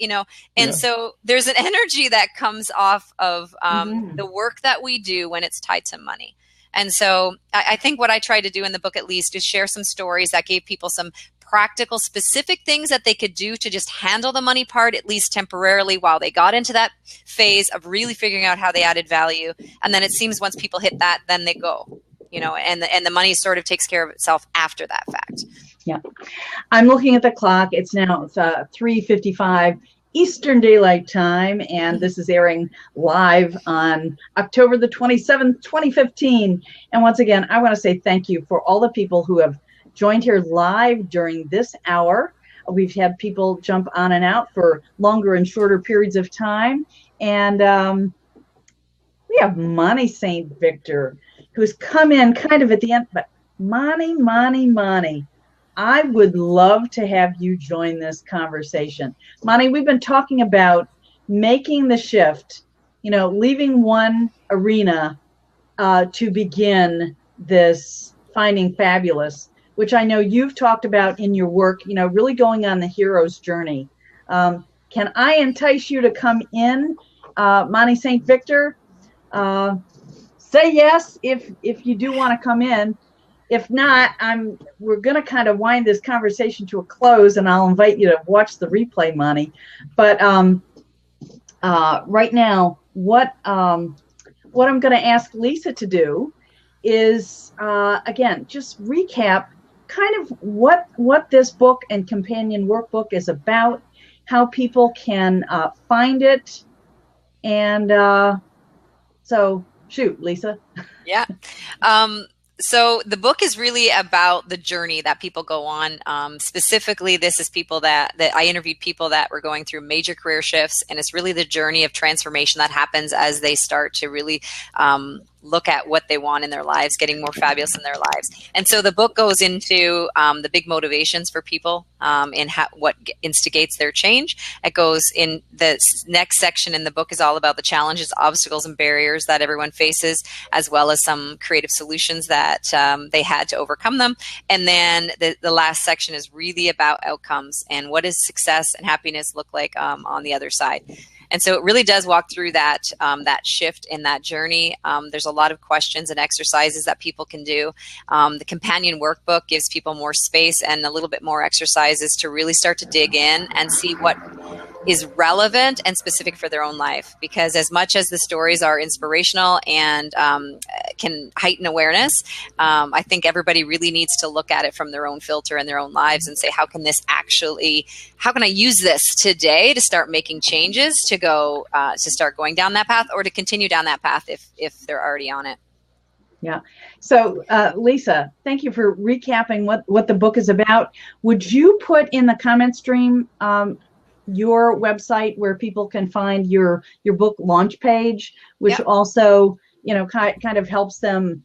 And so there's an energy that comes off of the work that we do when it's tied to money. And so I think what I tried to do in the book, at least, is share some stories that gave people some practical, specific things that they could do to just handle the money part, at least temporarily, while they got into that phase of really figuring out how they added value. And then it seems once people hit that, then they go, and the money sort of takes care of itself after that fact. Yeah. I'm looking at the clock. It's now 3:55 Eastern Daylight Time, and this is airing live on October the 27th, 2015. And once again, I want to say thank you for all the people who have joined here live during this hour. We've had people jump on and out for longer and shorter periods of time. And we have Monty St. Victor, who's come in kind of at the end. But Monty, I would love to have you join this conversation. Monty, we've been talking about making the shift, leaving one arena to begin this Finding Fabulous, which I know you've talked about in your work, really going on the hero's journey. Can I entice you to come in, Monty St. Victor? Say yes if you do want to come in. If not, we're going to kind of wind this conversation to a close, and I'll invite you to watch the replay, Monty. But right now, what I'm going to ask Lisa to do is, again, just recap kind of what this book and companion workbook is about, how people can find it. And so, shoot, Lisa. Yeah. So the book is really about the journey that people go on. Specifically, this is people that I interviewed, people that were going through major career shifts, and it's really the journey of transformation that happens as they start to really look at what they want in their lives, getting more fabulous in their lives. And so the book goes into the big motivations for people and what instigates their change. It goes in the next section in the book is all about the challenges, obstacles, and barriers that everyone faces, as well as some creative solutions that they had to overcome them. And then the last section is really about outcomes and what does success and happiness look like on the other side. And so it really does walk through that shift in that journey. There's a lot of questions and exercises that people can do. The companion workbook gives people more space and a little bit more exercises to really start to dig in and see what is relevant and specific for their own life. Because as much as the stories are inspirational and can heighten awareness, I think everybody really needs to look at it from their own filter and their own lives and say, how can I use this today to start making changes to start going down that path or to continue down that path if they're already on it. Yeah. So, Lisa, thank you for recapping what the book is about. Would you put in the comment stream your website where people can find your book launch page, which Yep. also, kind of helps them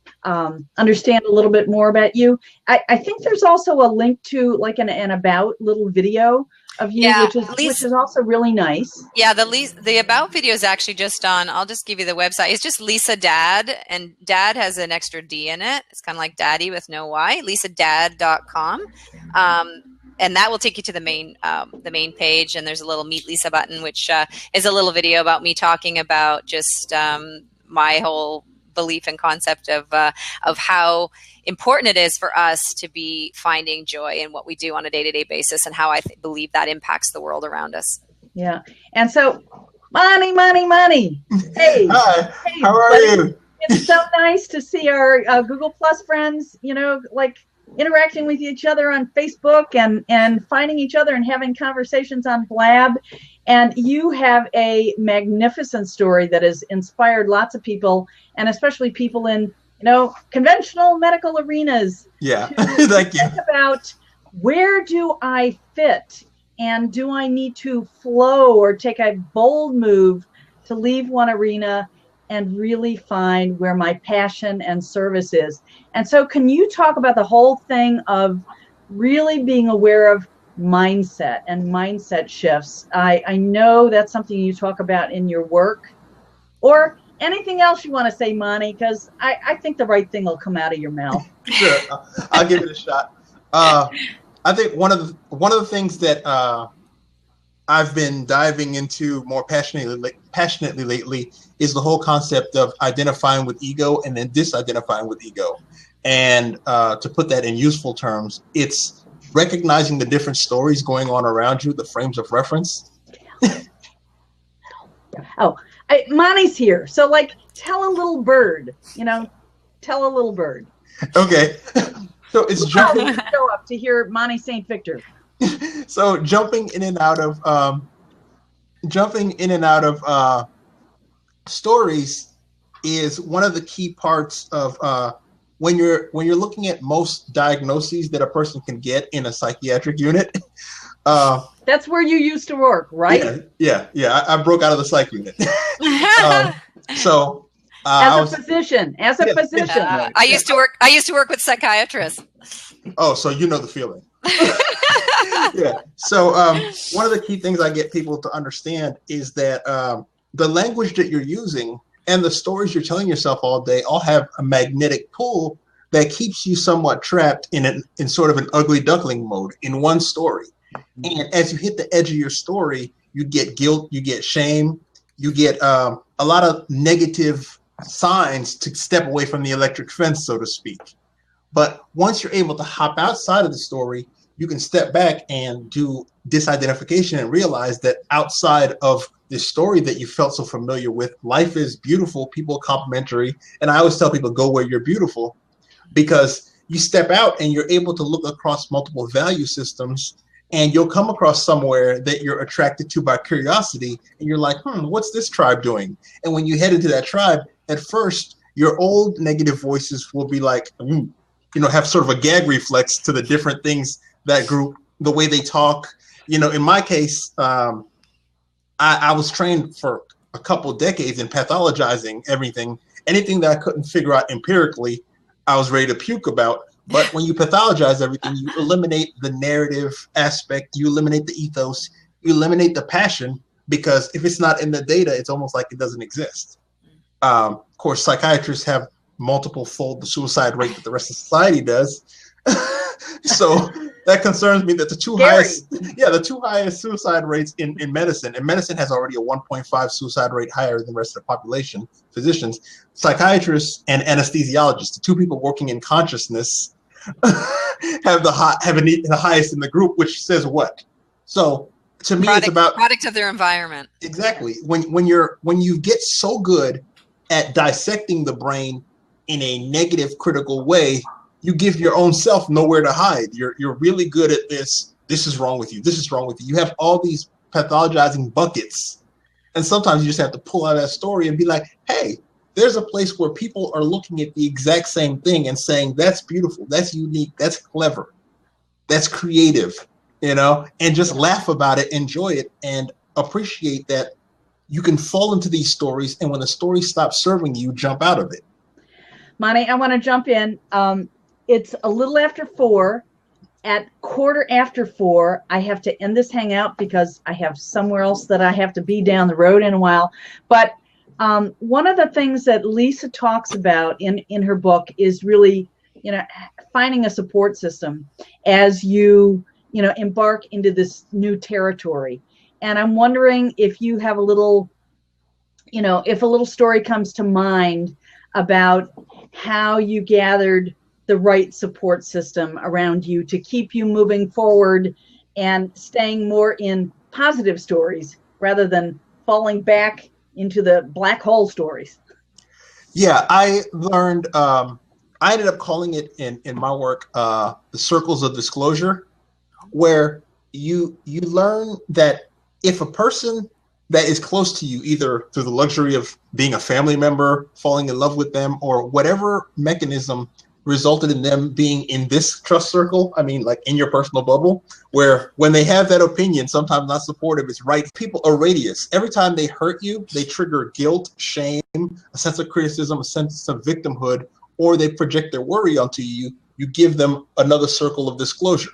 understand a little bit more about you? I think there's also a link to like an about little video of you, Yeah, which is also really nice. Yeah, the about video is actually just on, I'll just give you the website. It's just Lisa Dad, and Dad has an extra D in it. It's kind of like Daddy with no Y, lisadad.com. And that will take you to the main page, and there's a little Meet Lisa button, which is a little video about me talking about just my whole belief and concept of how important it is for us to be finding joy in what we do on a day-to-day basis, and how I believe that impacts the world around us. Yeah. And so, money. Hey. Hi. Hey, How are buddy. you? It's so nice to see our Google Plus friends, like interacting with each other on Facebook and finding each other and having conversations on Blab. And you have a magnificent story that has inspired lots of people, and especially people in, conventional medical arenas. Yeah. To Thank you. think about, where do I fit? And do I need to flow or take a bold move to leave one arena and really find where my passion and service is? And so can you talk about the whole thing of really being aware of mindset and mindset shifts? I know that's something you talk about in your work. Or anything else you want to say, Monty, because I think the right thing will come out of your mouth. Sure. I'll give it a shot. I think one of the things that I've been diving into more passionately lately is the whole concept of identifying with ego and then disidentifying with ego. And to put that in useful terms, it's recognizing the different stories going on around you, the frames of reference. Monty's here. So, tell a little bird, tell a little bird. Okay. So it's jumping. Show up to hear Monty St. Victor. So jumping in and out of stories is one of the key parts of when you're looking at most diagnoses that a person can get in a psychiatric unit. That's where you used to work, right? Yeah. I broke out of the psych unit. As a physician. I used to work with psychiatrists. Oh, so you know the feeling. Yeah. So one of the key things I get people to understand is that the language that you're using and the stories you're telling yourself all day all have a magnetic pull that keeps you somewhat trapped in sort of an ugly duckling mode in one story. And as you hit the edge of your story, you get guilt, you get shame, you get a lot of negative signs to step away from the electric fence, so to speak. But once you're able to hop outside of the story, you can step back and do disidentification and realize that outside of this story that you felt so familiar with, life is beautiful, people are complimentary. And I always tell people, go where you're beautiful, because you step out and you're able to look across multiple value systems, and you'll come across somewhere that you're attracted to by curiosity. And you're like, what's this tribe doing? And when you head into that tribe, at first, your old negative voices will be like, have sort of a gag reflex to the different things that group, the way they talk. In my case, I was trained for a couple decades in pathologizing everything. anything that I couldn't figure out empirically, I was ready to puke about. But when you pathologize everything, you eliminate the narrative aspect, you eliminate the ethos, you eliminate the passion, because if it's not in the data, it's almost like it doesn't exist. Of course, psychiatrists have multiple-fold the suicide rate that the rest of society does. So that concerns me that the two highest suicide rates in medicine, and medicine has already a 1.5 suicide rate higher than the rest of the population, physicians, psychiatrists, and anesthesiologists, the two people working in consciousness, have the highest in the group, which says what? So to me, it's about product of their environment. Exactly. When you get so good at dissecting the brain in a negative, critical way, you give your own self nowhere to hide. You're really good at this. This is wrong with you. This is wrong with you. You have all these pathologizing buckets, and sometimes you just have to pull out that story and be like, hey, there's a place where people are looking at the exact same thing and saying, that's beautiful, that's unique, that's clever, that's creative, and just laugh about it, enjoy it, and appreciate that you can fall into these stories, and when the story stops serving you, jump out of it. Monty, I want to jump in. It's a little after 4. At 4:15, I have to end this hangout because I have somewhere else that I have to be down the road in a while. But one of the things that Lisa talks about in her book is really, finding a support system as you embark into this new territory. And I'm wondering if you have a little, if a little story comes to mind about how you gathered the right support system around you to keep you moving forward and staying more in positive stories rather than falling back into the black hole stories. Yeah, I learned, I ended up calling it in my work, the circles of disclosure, where you learn that if a person that is close to you, either through the luxury of being a family member, falling in love with them, or whatever mechanism resulted in them being in this trust circle, like in your personal bubble, where when they have that opinion, sometimes not supportive, it's right. People are radius. Every time they hurt you, they trigger guilt, shame, a sense of criticism, a sense of victimhood, or they project their worry onto you. You give them another circle of disclosure.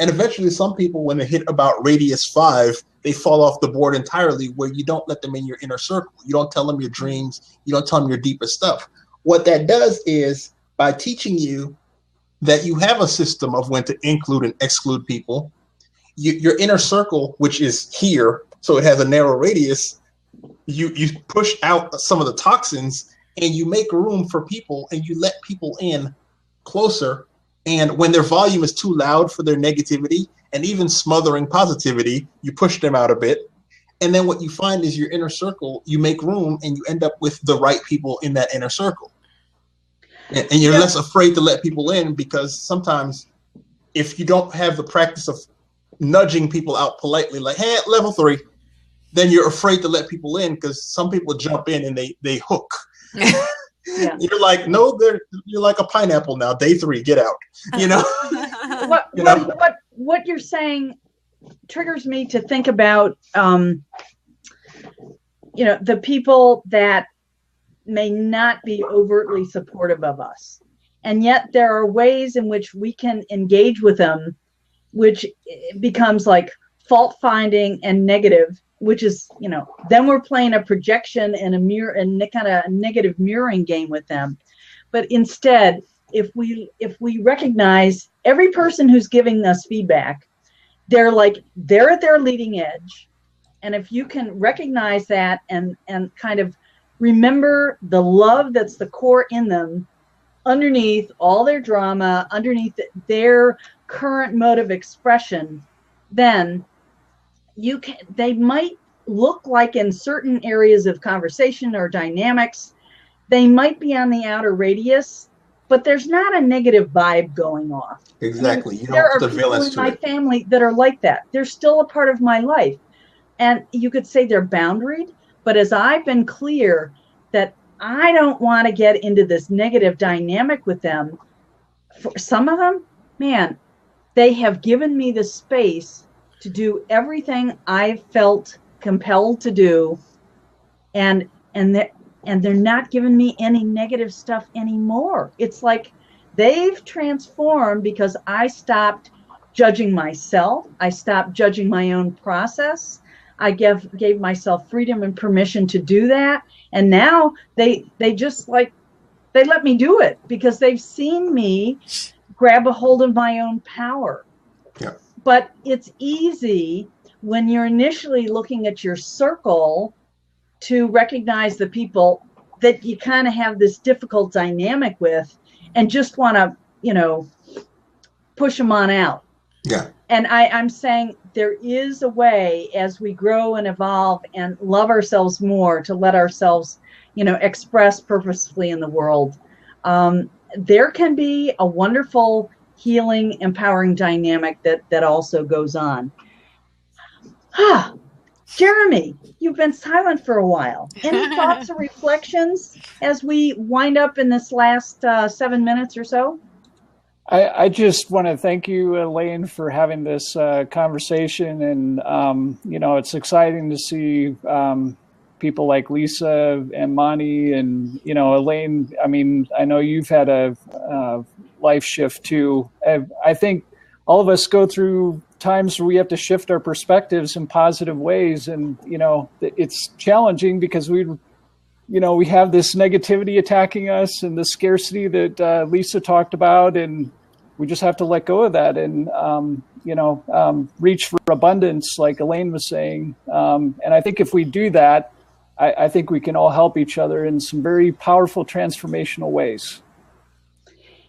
And eventually some people, when they hit about radius 5, they fall off the board entirely, where you don't let them in your inner circle. You don't tell them your dreams. You don't tell them your deepest stuff. What that does is, by teaching you that you have a system of when to include and exclude people, your inner circle, which is here, so it has a narrow radius, you push out some of the toxins and you make room for people and you let people in closer. And when their volume is too loud for their negativity and even smothering positivity, you push them out a bit. And then what you find is your inner circle, you make room and you end up with the right people in that inner circle. And you're less afraid to let people in, because sometimes if you don't have the practice of nudging people out politely, like, hey, level 3, then you're afraid to let people in, because some people jump in and they hook. Yeah. You're like, no, you're like a pineapple now. Day 3, get out. What you're saying triggers me to think about, the people that may not be overtly supportive of us. And yet there are ways in which we can engage with them, which becomes like fault finding and negative, which is, then we're playing a projection and a mirror and kind of a negative mirroring game with them. But instead, if we recognize every person who's giving us feedback, they're at their leading edge. And if you can recognize that and kind of remember the love that's the core in them, underneath all their drama, underneath their current mode of expression, then they might look like in certain areas of conversation or dynamics, they might be on the outer radius, but there's not a negative vibe going off. Exactly. There are people in my family that are like that. They're still a part of my life. And you could say they're boundaried, but as I've been clear that I don't want to get into this negative dynamic with them, for some of them, man, they have given me the space to do everything I felt compelled to do. And and they're not giving me any negative stuff anymore. It's like they've transformed because I stopped judging myself. I stopped judging my own process. I gave myself freedom and permission to do that. And now they just like, they let me do it because they've seen me grab a hold of my own power. Yeah. But it's easy when you're initially looking at your circle to recognize the people that you kind of have this difficult dynamic with and just want to, you know, push them on out. Yeah. And I'm saying there is a way as we grow and evolve and love ourselves more to let ourselves, you know, express purposefully in the world. There can be a wonderful, healing, empowering dynamic that also goes on. Jeremy, you've been silent for a while. Any thoughts or reflections as we wind up in this last 7 minutes or so? I just want to thank you, Elaine, for having this conversation. And, you know, it's exciting to see people like Lisa and Monty and, you know, Elaine. I mean, I know you've had a life shift too. I think all of us go through times where we have to shift our perspectives in positive ways. And, you know, it's challenging because we have this negativity attacking us and the scarcity that Lisa talked about, and we just have to let go of that and, reach for abundance, like Elaine was saying. And I think if we do that, I think we can all help each other in some very powerful transformational ways.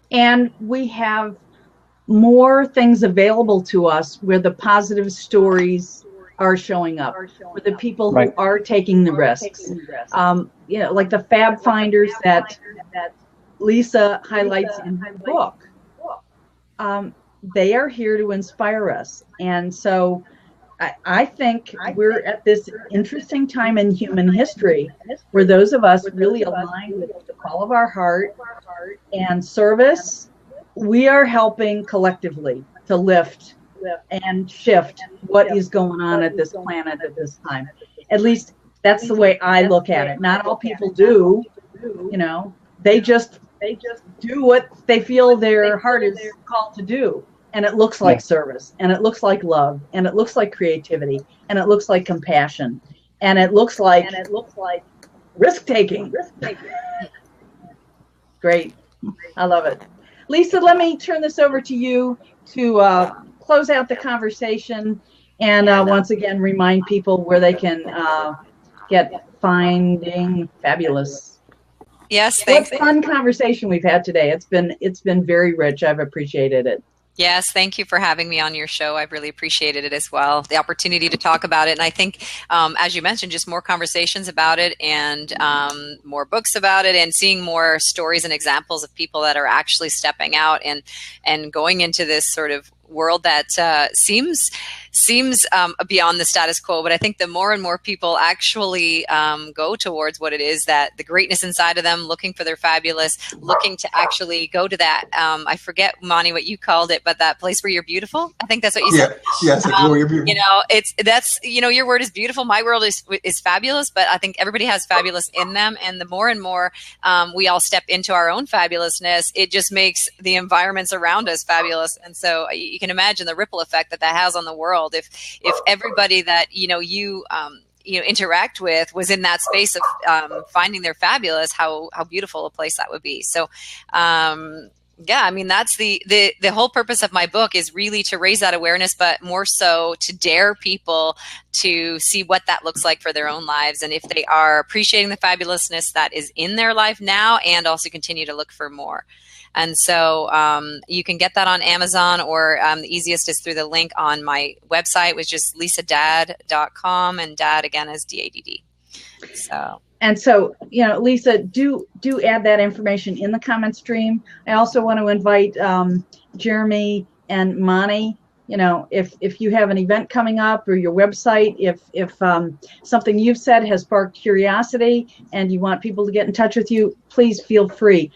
And we have more things available to us where the positive stories are showing up, where the people who are taking the risks. Like the Fab Finders that Lisa highlights in her book. They are here to inspire us. And so I think we're at this interesting time in human history where those of us really aligned with the call of our heart and service, we are helping collectively to lift and shift what is going on at this planet at this time. At least that's the way I look at it. Not all people do, you know, they just do what they feel their heart is called to do. And it looks like service, and it looks like love, and it looks like creativity, and it looks like compassion, and it looks like risk taking. Great. I love it. Lisa, let me turn this over to you to close out the conversation and once again remind people where they can get Finding Fabulous. Yes, thanks. What fun conversation we've had today. It's been very rich. I've appreciated it. Yes, thank you for having me on your show. I've really appreciated it as well, the opportunity to talk about it. And I think, as you mentioned, just more conversations about it and more books about it and seeing more stories and examples of people that are actually stepping out and going into this sort of world that seems beyond the status quo. But I think the more and more people actually go towards what it is, that the greatness inside of them, looking for their fabulous, looking to actually go to that, I forget, Monty, what you called it, but that place where you're beautiful. I think that's what you said. Yes, where you're beautiful. You know, your word is beautiful. My world is fabulous, but I think everybody has fabulous in them. And the more and more we all step into our own fabulousness, it just makes the environments around us fabulous. And so you can imagine the ripple effect that has on the world. If everybody that you interact with was in that space of finding their fabulous, how beautiful a place that would be. So yeah, I mean, that's the whole purpose of my book, is really to raise that awareness, but more so to dare people to see what that looks like for their own lives, and if they are appreciating the fabulousness that is in their life now, and also continue to look for more. And so you can get that on Amazon, or the easiest is through the link on my website, which is lisadad.com, and dad again is DADD. And so, Lisa, do add that information in the comment stream. I also want to invite Jeremy and Monty. If you have an event coming up, or your website, if something you've said has sparked curiosity and you want people to get in touch with you, please feel free.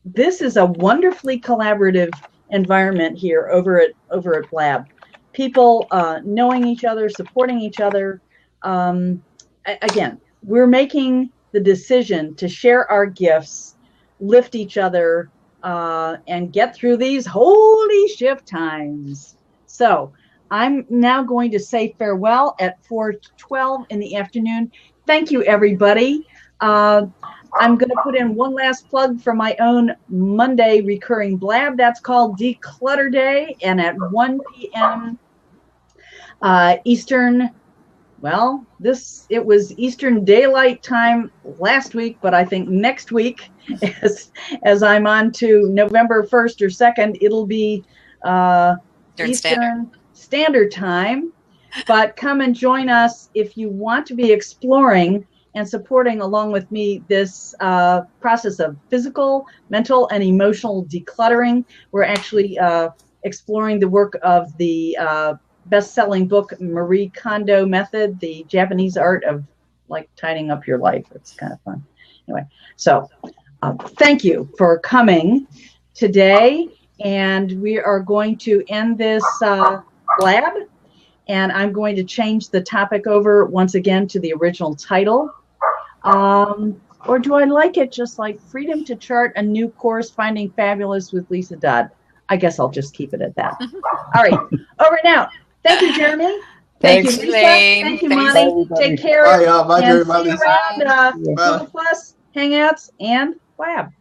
This is a wonderfully collaborative environment here over at Blab. People knowing each other, supporting each other. Again, we're making the decision to share our gifts, lift each other, and get through these holy shift times. So I'm now going to say farewell at 4:12 in the afternoon. Thank you, everybody. I'm going to put in one last plug for my own Monday recurring blab. That's called Declutter Day, and at 1 p.m. Eastern. Well, it was Eastern Daylight Time last week, but I think next week, as I'm on to November 1st or 2nd, it'll be Eastern Standard Time. But come and join us if you want to be exploring and supporting along with me this process of physical, mental, and emotional decluttering. We're actually exploring the work of the best-selling book Marie Kondo Method, the Japanese art of like tidying up your life. It's kind of fun. Anyway, so thank you for coming today, and we are going to end this lab, and I'm going to change the topic over once again to the original title. Or do I like it just like Freedom to Chart a New Course, Finding Fabulous with Lisa Dodd? I guess I'll just keep it at that. All right, over and out. Thank you, Jeremy. Thank you, Lisa. Elaine. Thank you, Thanks. Monty. Take care. Bye, y'all. Bye, and Jeremy. see you around Google Plus, Hangouts, and Blab.